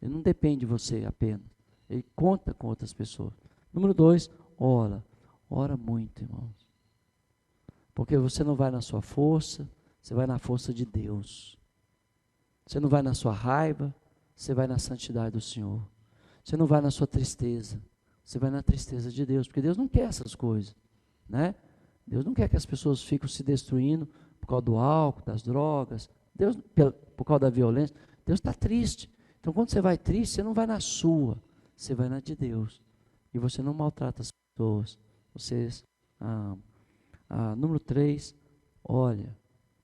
Ele não depende de você apenas. Ele conta com outras pessoas. Número 2, ora. Ora muito, irmãos. Porque você não vai na sua força, você vai na força de Deus. Você não vai na sua raiva, você vai na santidade do Senhor. Você não vai na sua tristeza, você vai na tristeza de Deus. Porque Deus não quer essas coisas, né? Deus não quer que as pessoas fiquem se destruindo por causa do álcool, das drogas, Deus, por causa da violência. Deus está triste. Então, quando você vai triste, você não vai na sua, você vai na de Deus. E você não maltrata as pessoas. Vocês amam. Número 3, olha,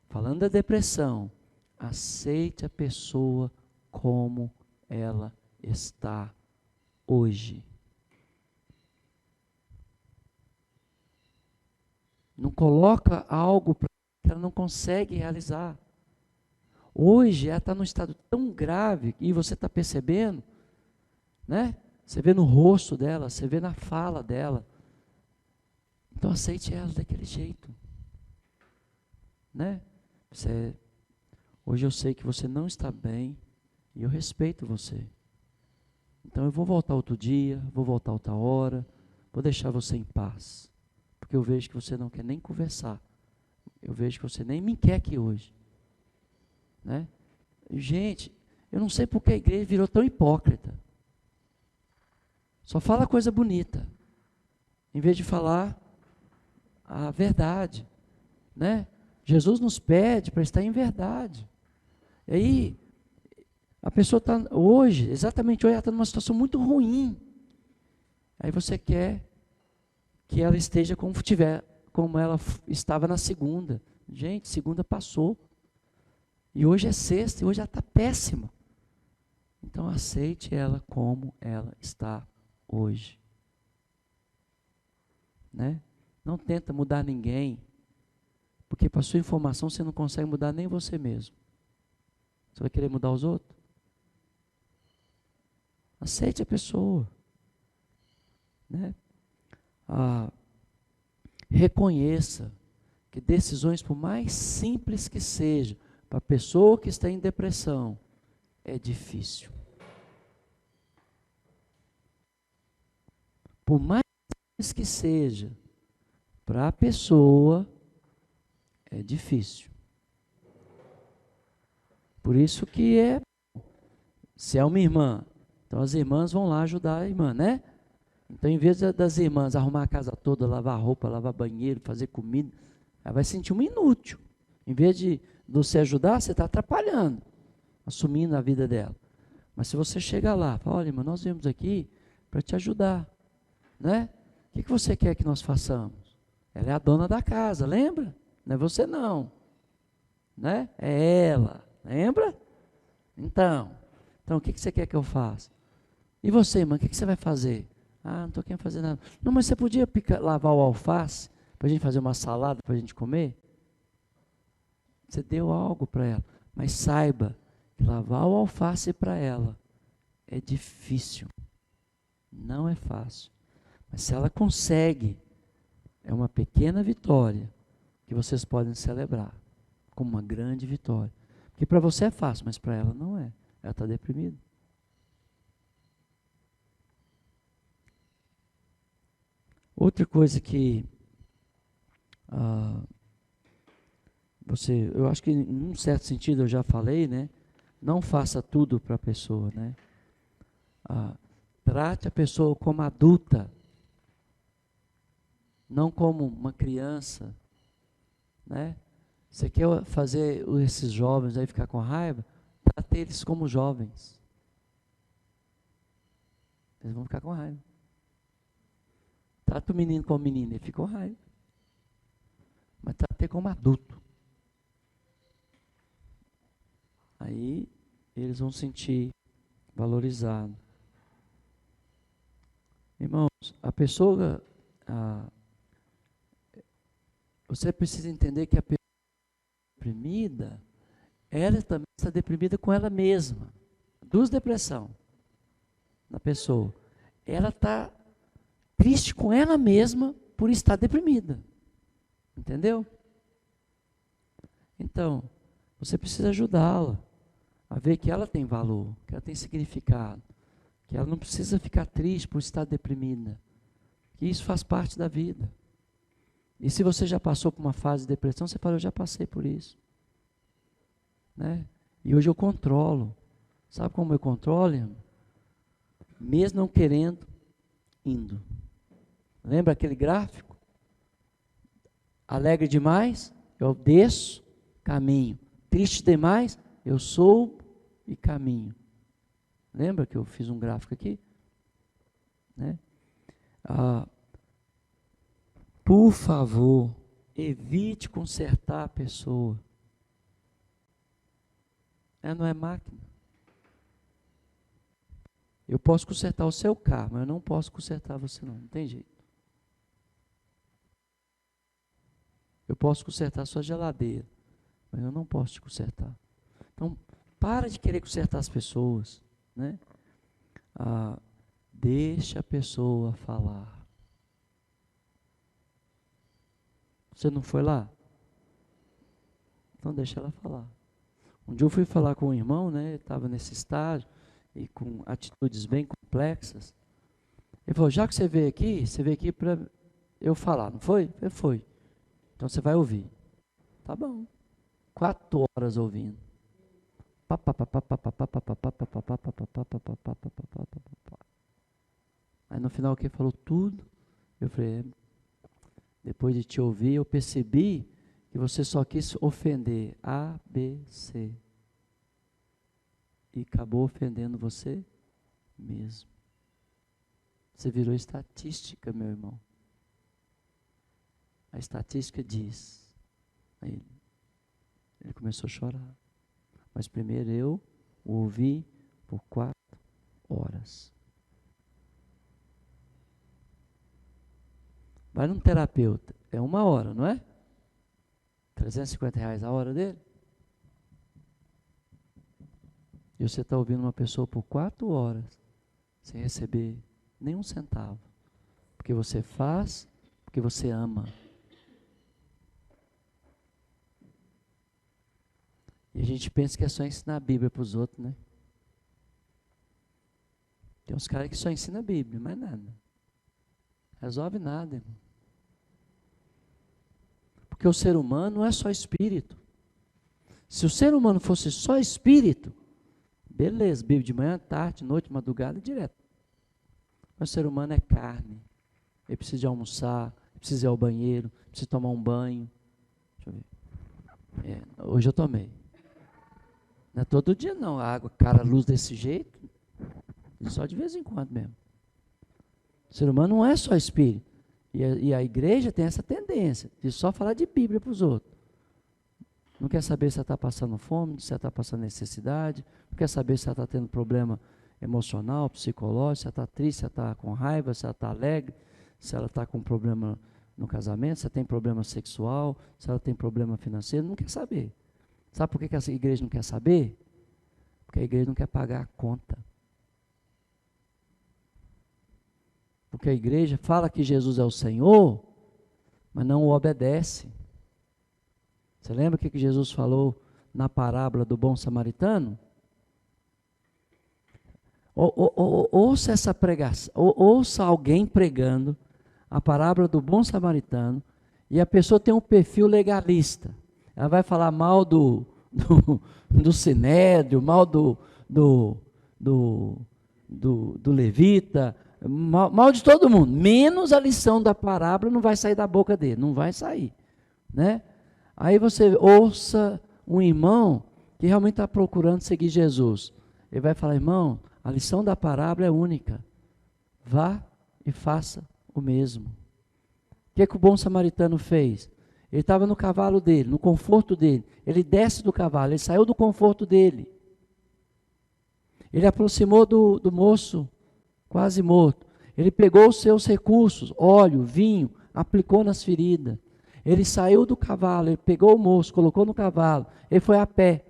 falando da depressão, aceite a pessoa como ela está hoje. Não coloca algo para que ela não consegue realizar. Hoje ela está num estado tão grave e você está percebendo, né? Você vê no rosto dela, você vê na fala dela. Então aceite ela daquele jeito, né? Hoje eu sei que você não está bem e eu respeito você. Então eu vou voltar outro dia, vou voltar outra hora, vou deixar você em paz. Porque eu vejo que você não quer nem conversar. Eu vejo que você nem me quer aqui hoje, né? Gente, eu não sei porque a igreja virou tão hipócrita. Só fala coisa bonita, em vez de falar a verdade, né? Jesus nos pede para estar em verdade. E aí, a pessoa está hoje, exatamente hoje, ela está numa situação muito ruim. Aí você quer que ela esteja como ela estava na segunda. Gente, segunda passou. E hoje é sexta, e hoje ela está péssima. Então aceite ela como ela está hoje. Né? Não tenta mudar ninguém, porque para sua informação você não consegue mudar nem você mesmo. Você vai querer mudar os outros? Aceite a pessoa. Né? Reconheça que decisões, por mais simples que sejam, para a pessoa que está em depressão, é difícil. Por mais simples que seja, para a pessoa, é difícil. Por isso que se é uma irmã, então as irmãs vão lá ajudar a irmã, né? Então, em vez das irmãs arrumar a casa toda, lavar roupa, lavar banheiro, fazer comida, ela vai sentir uma inútil. Em vez de você ajudar, você está atrapalhando, assumindo a vida dela. Mas se você chegar lá, fala, olha, irmã, nós viemos aqui para te ajudar, né? O que você quer que nós façamos? Ela é a dona da casa, lembra? Não é você não, né? É ela, lembra? Então o que você quer que eu faça? E você, irmã, o que você vai fazer? Não estou querendo fazer nada. Não, mas você podia lavar o alface para a gente fazer uma salada para a gente comer? Você deu algo para ela. Mas saiba que lavar o alface para ela é difícil. Não é fácil. Mas se ela consegue, é uma pequena vitória que vocês podem celebrar como uma grande vitória. Porque para você é fácil, mas para ela não é. Ela está deprimida. Outra coisa que eu acho que em um certo sentido eu já falei, né? Não faça tudo para a pessoa, né? Trate a pessoa como adulta, não como uma criança, né? Você quer fazer esses jovens aí ficar com raiva? Trate eles como jovens. Eles vão ficar com raiva. Trata o menino como menino, ele fica com raiva. Mas trate ele como adulto. Aí eles vão sentir valorizado. Irmãos, a pessoa, você precisa entender que a pessoa deprimida, ela também está deprimida com ela mesma. Duas depressões na pessoa. Ela está triste com ela mesma por estar deprimida. Entendeu? Então, você precisa ajudá-la a ver que ela tem valor, que ela tem significado, que ela não precisa ficar triste por estar deprimida, que isso faz parte da vida. E se você já passou por uma fase de depressão, você fala, eu já passei por isso. Né? E hoje eu controlo. Sabe como eu controlo, irmão? Mesmo não querendo, indo. Lembra aquele gráfico? Alegre demais, eu desço, caminho. Triste demais, eu sou e caminho. Lembra que eu fiz um gráfico aqui? Né? Por favor, evite consertar a pessoa. Ela não é máquina. Eu posso consertar o seu carro, mas eu não posso consertar você não tem jeito. Eu posso consertar a sua geladeira, mas eu não posso te consertar. Então, para de querer consertar as pessoas, né? Deixa a pessoa falar. Você não foi lá? Então deixa ela falar. Um dia eu fui falar com um irmão, né? Estava nesse estágio e com atitudes bem complexas. Ele falou, já que você veio aqui para eu falar, não foi? Eu fui. Então você vai ouvir. Tá bom. 4 horas ouvindo. Aí no final que ele falou tudo, eu falei, depois de te ouvir, eu percebi que você só quis ofender A, B, C. E acabou ofendendo você mesmo. Você virou estatística, meu irmão. A estatística diz. Aí ele começou a chorar. Mas primeiro eu o ouvi por 4 horas. Vai num terapeuta, é 1 hora, não é? R$350 a hora dele? E você está ouvindo uma pessoa por 4 horas, sem receber nenhum centavo. Porque você faz, porque você ama. E a gente pensa que é só ensinar a Bíblia para os outros, né? Tem uns caras que só ensinam a Bíblia, mais nada. Resolve nada, irmão. Porque o ser humano não é só espírito. Se o ser humano fosse só espírito, beleza, Bíblia de manhã, tarde, noite, madrugada, direto. Mas o ser humano é carne. Ele precisa de almoçar, precisa ir ao banheiro, precisa tomar um banho. Deixa eu ver. Hoje eu tomei. Não é todo dia não, a água, cara, luz desse jeito, só de vez em quando mesmo. O ser humano não é só espírito. E a igreja tem essa tendência de só falar de Bíblia para os outros. Não quer saber se ela está passando fome, se ela está passando necessidade, não quer saber se ela está tendo problema emocional, psicológico, se ela está triste, se ela está com raiva, se ela está alegre, se ela está com problema no casamento, se ela tem problema sexual, se ela tem problema financeiro, não quer saber. Sabe por que a igreja não quer saber? Porque a igreja não quer pagar a conta. Porque a igreja fala que Jesus é o Senhor, mas não o obedece. Você lembra o que Jesus falou na parábola do bom samaritano? Ouça essa pregação, ouça alguém pregando a parábola do bom samaritano e a pessoa tem um perfil legalista. Ela vai falar mal do sinédrio, mal do levita, mal de todo mundo, menos a lição da parábola não vai sair da boca dele, não vai sair, né? Aí você ouça um irmão que realmente está procurando seguir Jesus, ele vai falar, irmão, a lição da parábola é única, vá e faça o mesmo. O que o bom samaritano fez? Ele estava no cavalo dele, no conforto dele, ele desce do cavalo, ele saiu do conforto dele, Ele aproximou do moço, quase morto. Ele pegou os seus recursos, óleo, vinho, aplicou nas feridas. Ele saiu do cavalo, ele pegou o moço, colocou no cavalo, ele foi a pé.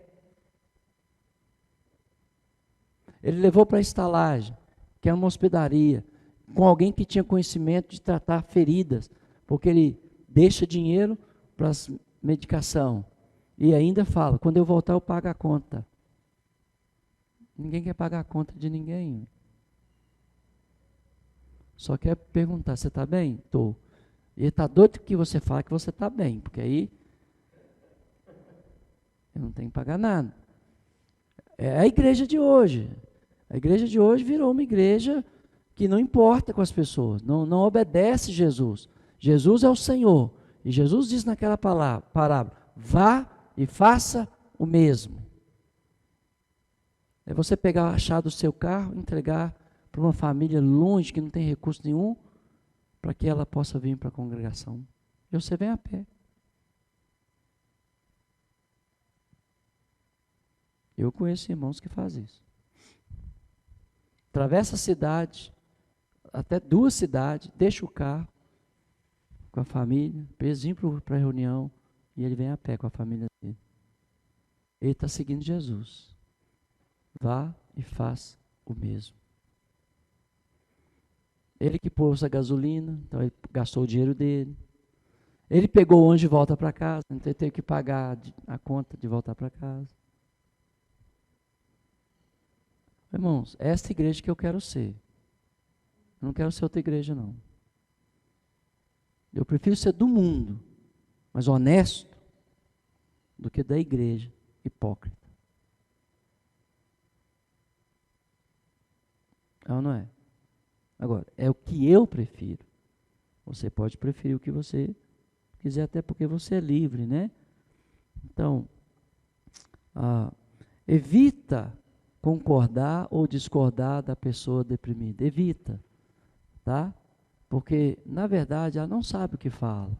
Ele levou para a estalagem, que é uma hospedaria, com alguém que tinha conhecimento de tratar feridas, porque ele deixa dinheiro para medicação. E ainda fala, quando eu voltar eu pago a conta. Ninguém quer pagar a conta de ninguém. Só quer perguntar, você está bem? Estou. E ele está doido que você fala que você está bem, porque aí eu não tenho que pagar nada. É a igreja de hoje. A igreja de hoje virou uma igreja que não importa com as pessoas, não obedece Jesus. Jesus é o Senhor. E Jesus diz naquela parábola, vá e faça o mesmo. É você pegar a chave do seu carro, entregar para uma família longe, que não tem recurso nenhum, para que ela possa vir para a congregação. E você vem a pé. Eu conheço irmãos que fazem isso. Atravessa a cidade, até 2 cidades, deixa o carro com a família, pezinho para a reunião, e ele vem a pé com a família dele. Ele está seguindo Jesus. Vá e faça o mesmo. Ele que pôs a gasolina, então ele gastou o dinheiro dele. Ele pegou o ônibus de volta para casa, então ele teve que pagar a conta de voltar para casa. Irmãos, é esta igreja que eu quero ser. Eu não quero ser outra igreja, não. Eu prefiro ser do mundo, mas honesto, do que da igreja hipócrita. É ou não é? Agora, é o que eu prefiro. Você pode preferir o que você quiser, até porque você é livre, né? Então, evita concordar ou discordar da pessoa deprimida. Evita, tá? Porque, na verdade, ela não sabe o que fala.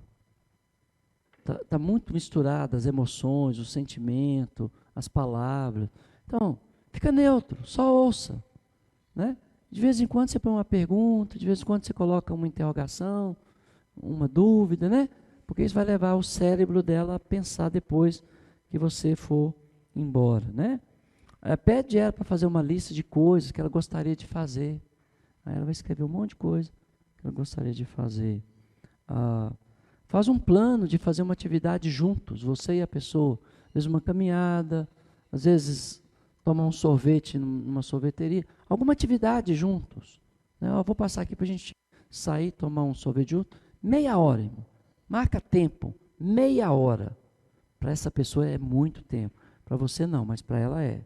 Tá muito misturada as emoções, o sentimento, as palavras. Então, fica neutro, só ouça, né? De vez em quando você põe uma pergunta, de vez em quando você coloca uma interrogação, uma dúvida, né? Porque isso vai levar o cérebro dela a pensar depois que você for embora, né? Pede ela para fazer uma lista de coisas que ela gostaria de fazer. Aí ela vai escrever um monte de coisa que ela gostaria de fazer. Faz um plano de fazer uma atividade juntos, você e a pessoa. Às vezes uma caminhada, às vezes tomar um sorvete numa sorveteria. Alguma atividade juntos. Né? Eu vou passar aqui para a gente sair, tomar um sorvete junto. Meia hora, irmão. Marca tempo. Meia hora. Para essa pessoa é muito tempo. Para você não, mas para ela é.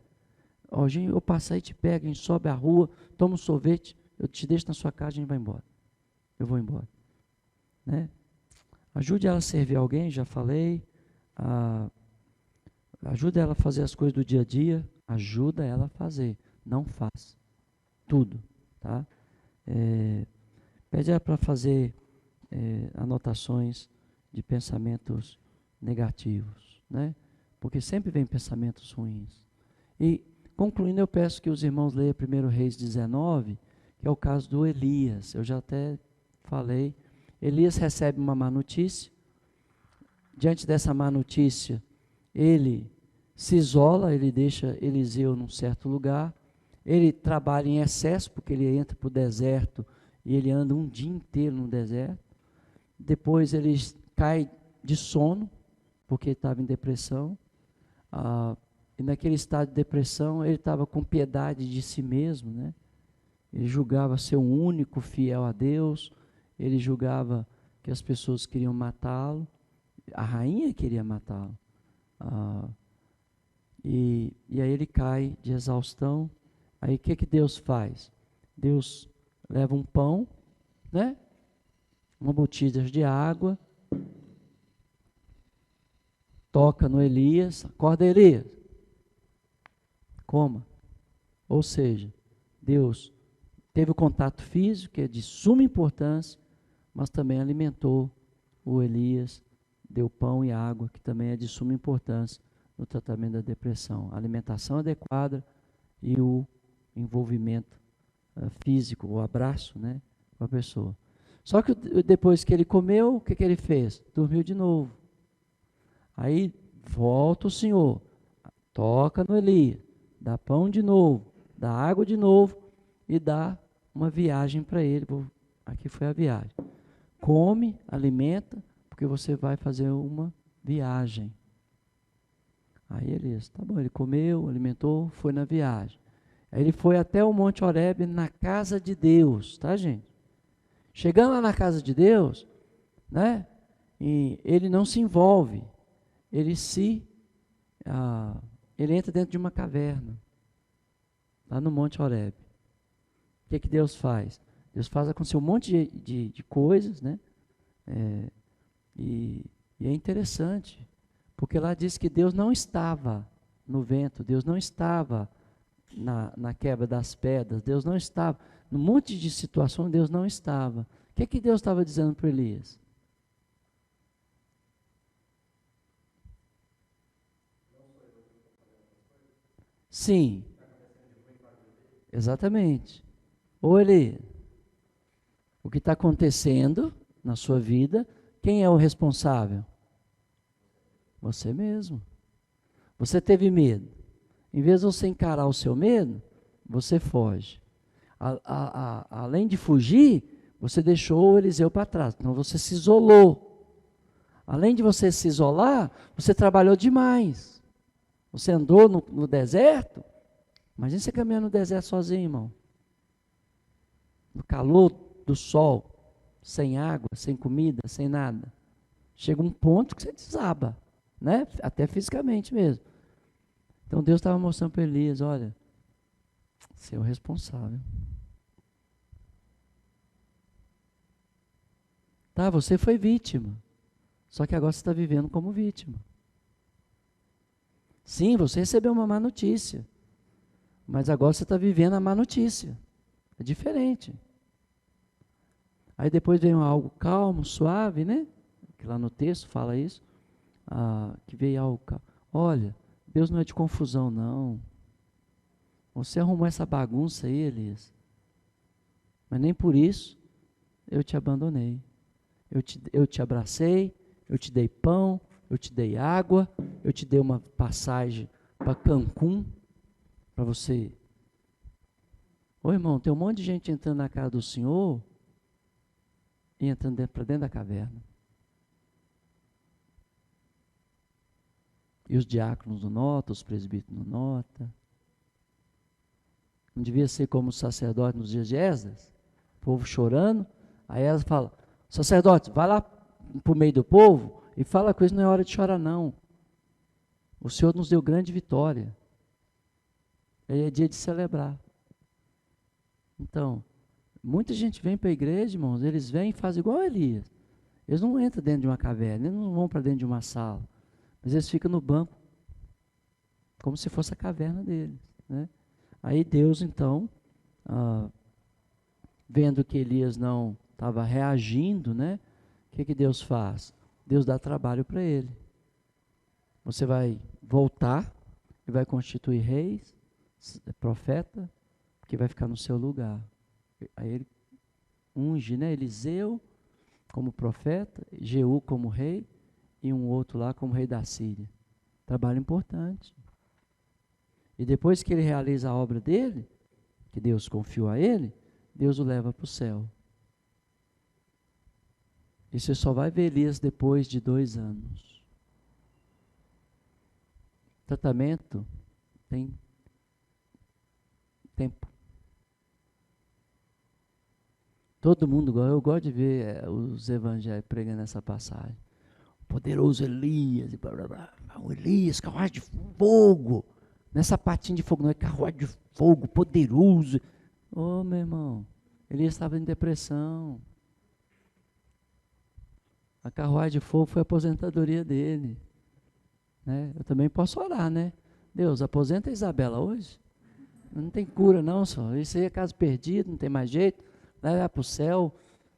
Hoje eu passo aí, te pego, a gente sobe a rua, toma um sorvete, eu te deixo na sua casa, a gente vai embora. Eu vou embora. Né? Ajude ela a servir alguém, já falei. Ajude ela a fazer as coisas do dia a dia. Ajuda ela a fazer. Não faz. Tudo. Tá? Pede ela para fazer anotações de pensamentos negativos. Né? Porque sempre vem pensamentos ruins. E, concluindo, eu peço que os irmãos leiam 1 Reis 19, que é o caso do Elias. Eu já até falei. Elias recebe uma má notícia. Diante dessa má notícia, ele se isola, ele deixa Eliseu num certo lugar. Ele trabalha em excesso, porque ele entra para o deserto e ele anda um dia inteiro no deserto. Depois ele cai de sono, porque estava em depressão. E naquele estado de depressão, ele estava com piedade de si mesmo, né? Ele julgava ser o único fiel a Deus. Ele julgava que as pessoas queriam matá-lo, a rainha queria matá-lo. E aí ele cai de exaustão. Aí o que Deus faz? Deus leva um pão, né? Uma botija de água, toca no Elias, acorda Elias, coma. Ou seja, Deus teve o contato físico, que é de suma importância, mas também alimentou o Elias, deu pão e água, que também é de suma importância no tratamento da depressão. A alimentação adequada e o envolvimento físico, o abraço, né, com a pessoa. Só que depois que ele comeu, o que ele fez? Dormiu de novo. Aí volta o Senhor, toca no Elias, dá pão de novo, dá água de novo e dá uma viagem para ele. Aqui foi a viagem. Come, alimenta, porque você vai fazer uma viagem. Aí Elias, tá bom, ele comeu, alimentou, foi na viagem. Aí ele foi até o Monte Horebe, na casa de Deus, tá, gente? Chegando lá na casa de Deus, né? E ele não se envolve, ele entra dentro de uma caverna, lá no Monte Horebe. O que Deus faz? Deus faz acontecer um monte de coisas, né? E é interessante, porque lá diz que Deus não estava no vento, Deus não estava na quebra das pedras, Deus não estava, num monte de situações Deus não estava. O que Deus estava dizendo para Elias? Sim, exatamente. Ou ele, o que está acontecendo na sua vida, quem é o responsável? Você mesmo. Você teve medo. Em vez de você encarar o seu medo, você foge. Além de fugir, você deixou o Eliseu para trás. Então você se isolou. Além de você se isolar, você trabalhou demais. Você andou no deserto. Imagina você caminhando no deserto sozinho, irmão. No calor do sol, sem água, sem comida, sem nada. Chega um ponto que você desaba, né? Até fisicamente mesmo. Então Deus estava mostrando para Elias, olha, você é o responsável. Tá, você foi vítima. Só que agora você está vivendo como vítima. Sim, você recebeu uma má notícia. Mas agora você está vivendo a má notícia. É diferente. Aí depois vem algo calmo, suave, né? Que lá no texto fala isso. Que veio algo calmo. Olha, Deus não é de confusão, não. Você arrumou essa bagunça aí, Elias. Mas nem por isso eu te abandonei. Eu te abracei, eu te dei pão, eu te dei água, eu te dei uma passagem para Cancún, para você. Ô irmão, tem um monte de gente entrando na casa do Senhor e entrando para dentro da caverna. E os diáconos não notam, os presbíteros não notam. Não devia ser como o sacerdote nos dias de Esdras, o povo chorando, aí Esdras fala, sacerdote, vai lá para o meio do povo e fala com eles, não é hora de chorar não. O Senhor nos deu grande vitória. É dia de celebrar. Então, muita gente vem para a igreja, irmãos, eles vêm e fazem igual a Elias. Eles não entram dentro de uma caverna, eles não vão para dentro de uma sala, mas eles ficam no banco, como se fosse a caverna deles, né? Aí Deus, então, vendo que Elias não estava reagindo, né? O que Deus faz? Deus dá trabalho para ele. Você vai voltar e vai constituir reis, profeta, que vai ficar no seu lugar. Aí ele unge, né? Eliseu como profeta, Jeú como rei e um outro lá como rei da Síria. Trabalho importante. E depois que ele realiza a obra dele, que Deus confiou a ele, Deus o leva para o céu. E você só vai ver Elias depois de 2 anos. Tratamento tem tempo. Todo mundo, eu gosto de ver os evangelhos pregando essa passagem. O poderoso Elias, e blá, blá, blá. O Elias, carruagem de fogo. Não é sapatinho de fogo, não, é carruagem de fogo, poderoso. Ô, meu irmão, Elias estava em depressão. A carruagem de fogo foi a aposentadoria dele. Né? Eu também posso orar, né? Deus, aposenta a Isabela hoje. Não tem cura não, só. Isso aí é caso perdido, não tem mais jeito. Leva para o céu,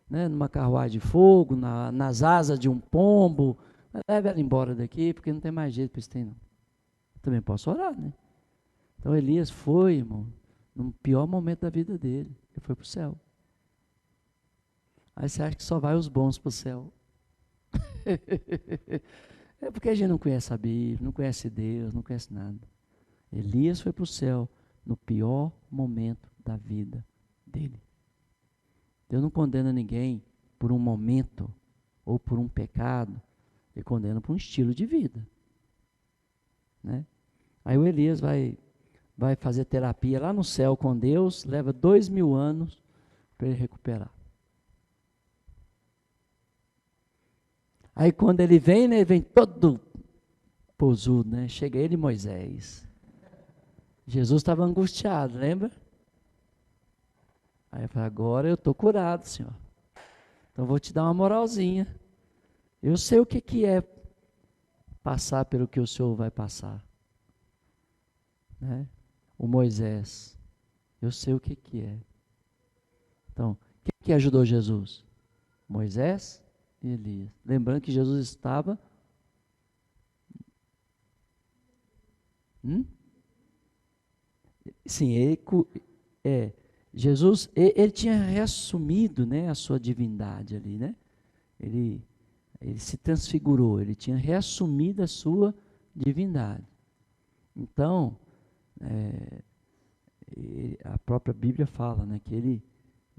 né? Numa carruagem de fogo, nas asas de um pombo. Leva ela embora daqui, porque não tem mais jeito para isso ter, não. Também posso orar, né? Então Elias foi, irmão, no pior momento da vida dele. Ele foi para o céu. Aí você acha que só vai os bons para o céu. É porque a gente não conhece a Bíblia, não conhece Deus, não conhece nada. Elias foi para o céu no pior momento da vida dele. Deus não condena ninguém por um momento ou por um pecado. Ele condena por um estilo de vida. Né? Aí o Elias vai fazer terapia lá no céu com Deus, leva 2000 anos para ele recuperar. Aí quando ele vem, né, ele vem todo posudo, né? Chega ele e Moisés. Jesus estava angustiado, lembra? Aí eu falei, agora eu estou curado, Senhor. Então vou te dar uma moralzinha. Eu sei o que é passar pelo que o Senhor vai passar. Né? O Moisés, eu sei o que é. Então, quem que ajudou Jesus? Moisés e Elias. Lembrando que Jesus estava... Sim, Jesus, ele tinha reassumido, né, a sua divindade ali, né? Ele se transfigurou, ele tinha reassumido a sua divindade. Então, a própria Bíblia fala, né, que ele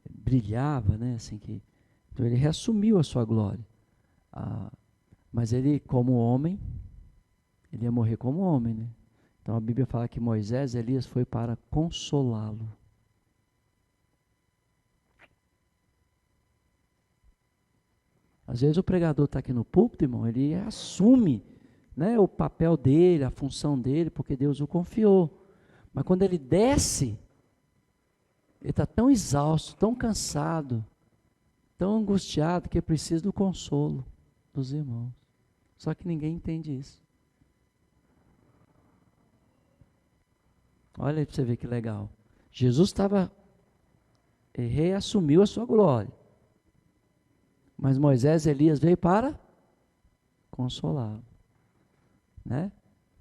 brilhava, né, assim, então ele reassumiu a sua glória. Mas ele, como homem, ele ia morrer como homem, né? Então a Bíblia fala que Moisés, Elias foi para consolá-lo. Às vezes o pregador está aqui no púlpito, irmão, ele assume, né, o papel dele, a função dele, porque Deus o confiou. Mas quando ele desce, ele está tão exausto, tão cansado, tão angustiado, que precisa do consolo dos irmãos. Só que ninguém entende isso. Olha aí para você ver que legal. Jesus reassumiu a sua glória. Mas Moisés e Elias veio para consolá-lo. Né?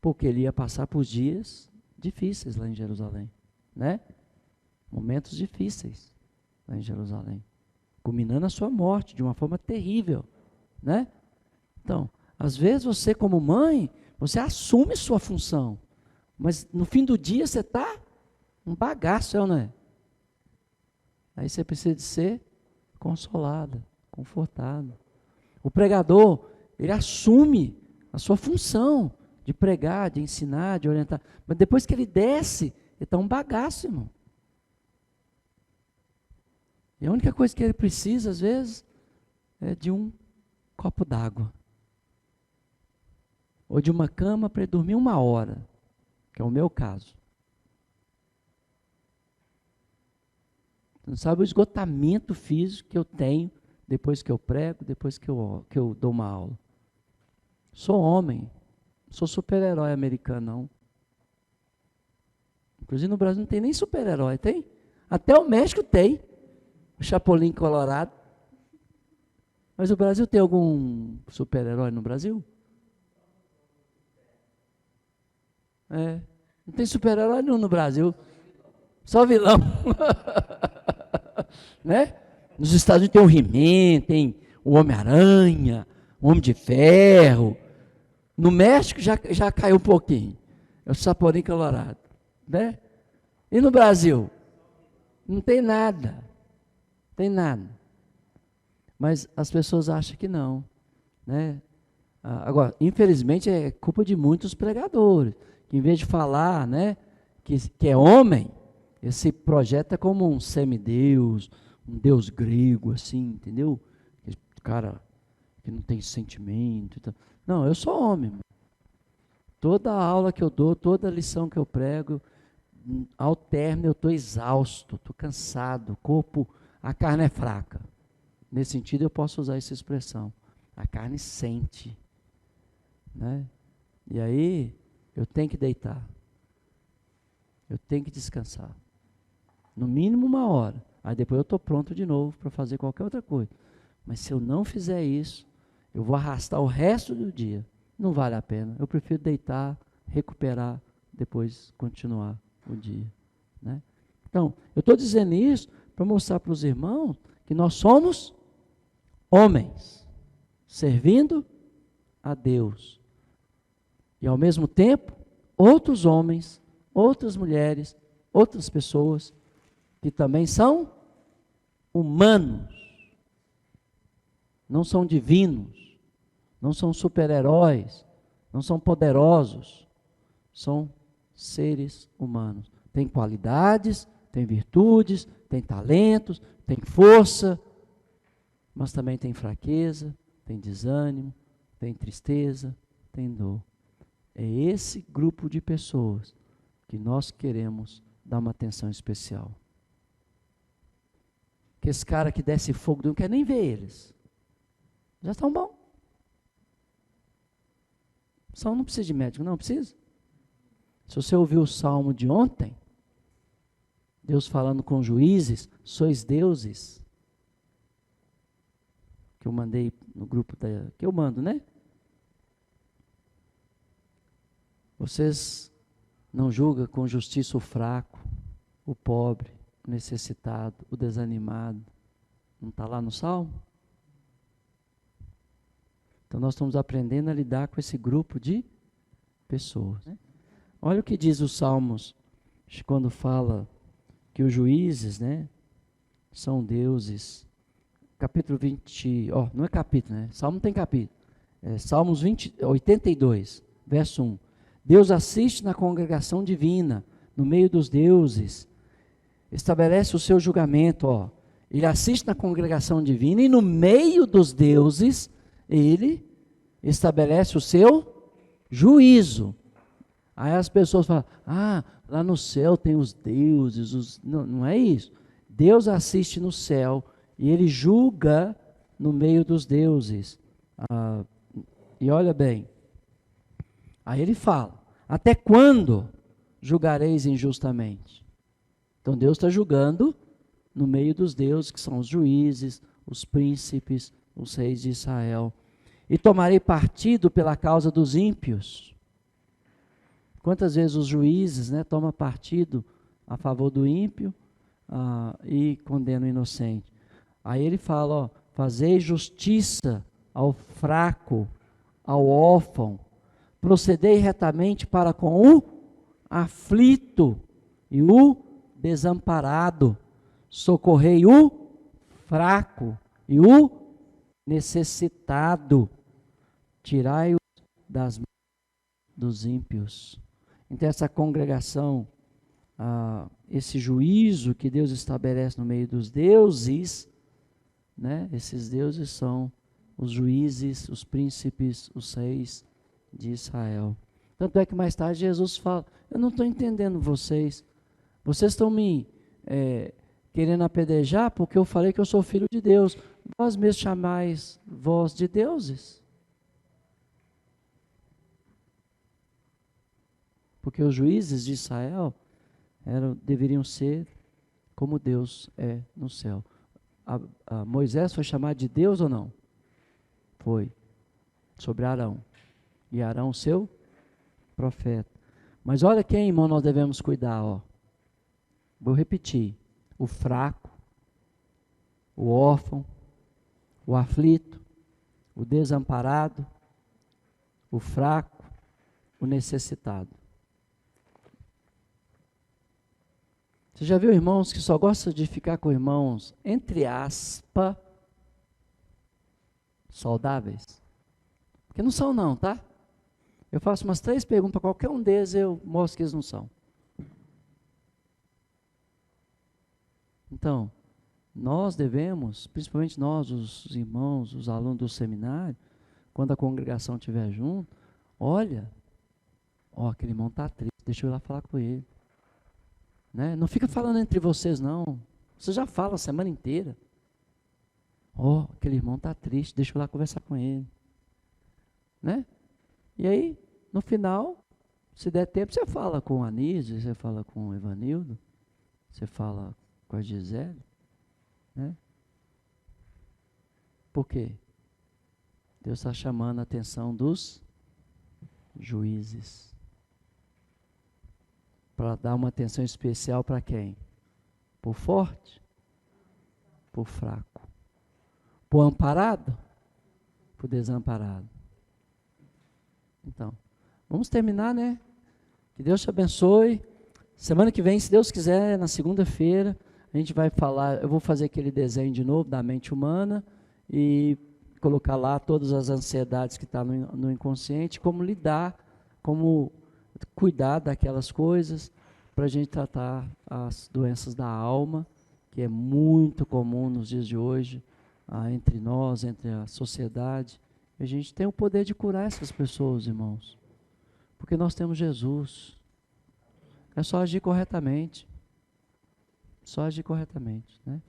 Porque ele ia passar por dias difíceis lá em Jerusalém. Né? Momentos difíceis lá em Jerusalém. Culminando a sua morte de uma forma terrível. Né? Então, às vezes você como mãe, você assume sua função. Mas no fim do dia você está um bagaço, não é? Aí você precisa de ser consolada, confortada. O pregador, ele assume a sua função de pregar, de ensinar, de orientar. Mas depois que ele desce, ele está um bagaço, irmão. E a única coisa que ele precisa, às vezes, é de um copo d'água. Ou de uma cama para ele dormir 1 hora. Que é o meu caso. Você não sabe o esgotamento físico que eu tenho depois que eu prego, depois que eu dou uma aula. Sou homem, não sou super-herói americano, não. Inclusive no Brasil não tem nem super-herói, tem? Até o México tem, o Chapolin Colorado. Mas o Brasil tem algum super-herói no Brasil? Não tem super-herói nenhum no Brasil. Só vilão. Né? Nos Estados Unidos tem o He-Man, tem o Homem-Aranha, o Homem de Ferro. No México já caiu um pouquinho. É o Chapolin Colorado. Né? E no Brasil? Não tem nada. Tem nada. Mas as pessoas acham que não. Né? Agora, infelizmente, é culpa de muitos pregadores. Que em vez de falar, né, que é homem, ele se projeta como um semideus, um deus grego, assim, entendeu? Cara que não tem sentimento. Então. Não, eu sou homem. Toda aula que eu dou, toda lição que eu prego, ao término eu estou exausto, estou cansado, a carne é fraca. Nesse sentido eu posso usar essa expressão. A carne sente. Né? E aí... eu tenho que deitar. Eu tenho que descansar. No mínimo 1 hora. Aí depois eu estou pronto de novo para fazer qualquer outra coisa. Mas se eu não fizer isso, eu vou arrastar o resto do dia. Não vale a pena. Eu prefiro deitar, recuperar, depois continuar o dia. Né? Então, eu estou dizendo isso para mostrar para os irmãos que nós somos homens, servindo a Deus. E ao mesmo tempo, outros homens, outras mulheres, outras pessoas que também são humanos, não são divinos, não são super-heróis, não são poderosos, são seres humanos. Tem qualidades, tem virtudes, tem talentos, tem força, mas também tem fraqueza, tem desânimo, tem tristeza, tem dor. É esse grupo de pessoas que nós queremos dar uma atenção especial. Que esse cara que desce fogo, não quer nem ver eles. Já estão bom. Só não precisa de médico, não precisa. Se você ouviu o salmo de ontem, Deus falando com juízes, sois deuses. Que eu mandei no grupo que eu mando, né? Vocês não julgam com justiça o fraco, o pobre, o necessitado, o desanimado. Não está lá no salmo? Então nós estamos aprendendo a lidar com esse grupo de pessoas. Né? Olha o que diz os salmos, quando fala que os juízes, né, são deuses. Capítulo 20, não é capítulo, né? Salmo não tem capítulo. Salmos 82, verso 1. Deus assiste na congregação divina, no meio dos deuses, estabelece o seu julgamento, Ele assiste na congregação divina e no meio dos deuses, Ele estabelece o seu juízo. Aí as pessoas falam, lá no céu tem os deuses, não é isso. Deus assiste no céu e Ele julga no meio dos deuses. E olha bem, aí Ele fala, até quando julgareis injustamente? Então Deus está julgando no meio dos deuses, que são os juízes, os príncipes, os reis de Israel. E tomarei partido pela causa dos ímpios. Quantas vezes os juízes, né, tomam partido a favor do ímpio e condenam o inocente. Aí ele fala, fazei justiça ao fraco, ao órfão, procedei retamente para com o aflito e o desamparado, socorrei o fraco e o necessitado, tirai-o das mãos dos ímpios. Então essa congregação, esse juízo que Deus estabelece no meio dos deuses, né? Esses deuses são os juízes, os príncipes, os reis de Israel. Tanto é que mais tarde Jesus fala, eu não estou entendendo vocês estão me querendo apedrejar porque eu falei que eu sou filho de Deus, vós mesmos chamais vós de deuses. Porque os juízes de Israel deveriam ser como Deus é no céu. Moisés foi chamado de Deus ou não? Foi. Sobre Arão. E Arão, seu profeta. Mas olha quem, irmão, nós devemos cuidar, Vou repetir. O fraco, o órfão, o aflito, o desamparado, o fraco, o necessitado. Você já viu irmãos que só gostam de ficar com irmãos, entre aspas, saudáveis? Porque não são não, tá? Eu faço umas 3 perguntas para qualquer um deles, eu mostro que eles não são. Então, nós devemos, principalmente nós, os irmãos, os alunos do seminário, quando a congregação estiver junto, olha, aquele irmão está triste, deixa eu ir lá falar com ele. Né? Não fica falando entre vocês não, você já fala a semana inteira. Aquele irmão está triste, deixa eu ir lá conversar com ele. Né? E aí, no final, se der tempo, você fala com a Anísio, você fala com o Evanildo, você fala com a Gisele. Né? Por quê? Deus está chamando a atenção dos juízes. Para dar uma atenção especial para quem? Por forte? Por fraco. Por amparado? Por desamparado. Então, vamos terminar, né? Que Deus te abençoe. Semana que vem, se Deus quiser, na segunda-feira, a gente vai falar, eu vou fazer aquele desenho de novo da mente humana e colocar lá todas as ansiedades que estão no inconsciente, como lidar, como cuidar daquelas coisas, para a gente tratar as doenças da alma, que é muito comum nos dias de hoje, entre nós, entre a sociedade. A gente tem o poder de curar essas pessoas, irmãos, porque nós temos Jesus. É só agir corretamente. Só agir corretamente, né?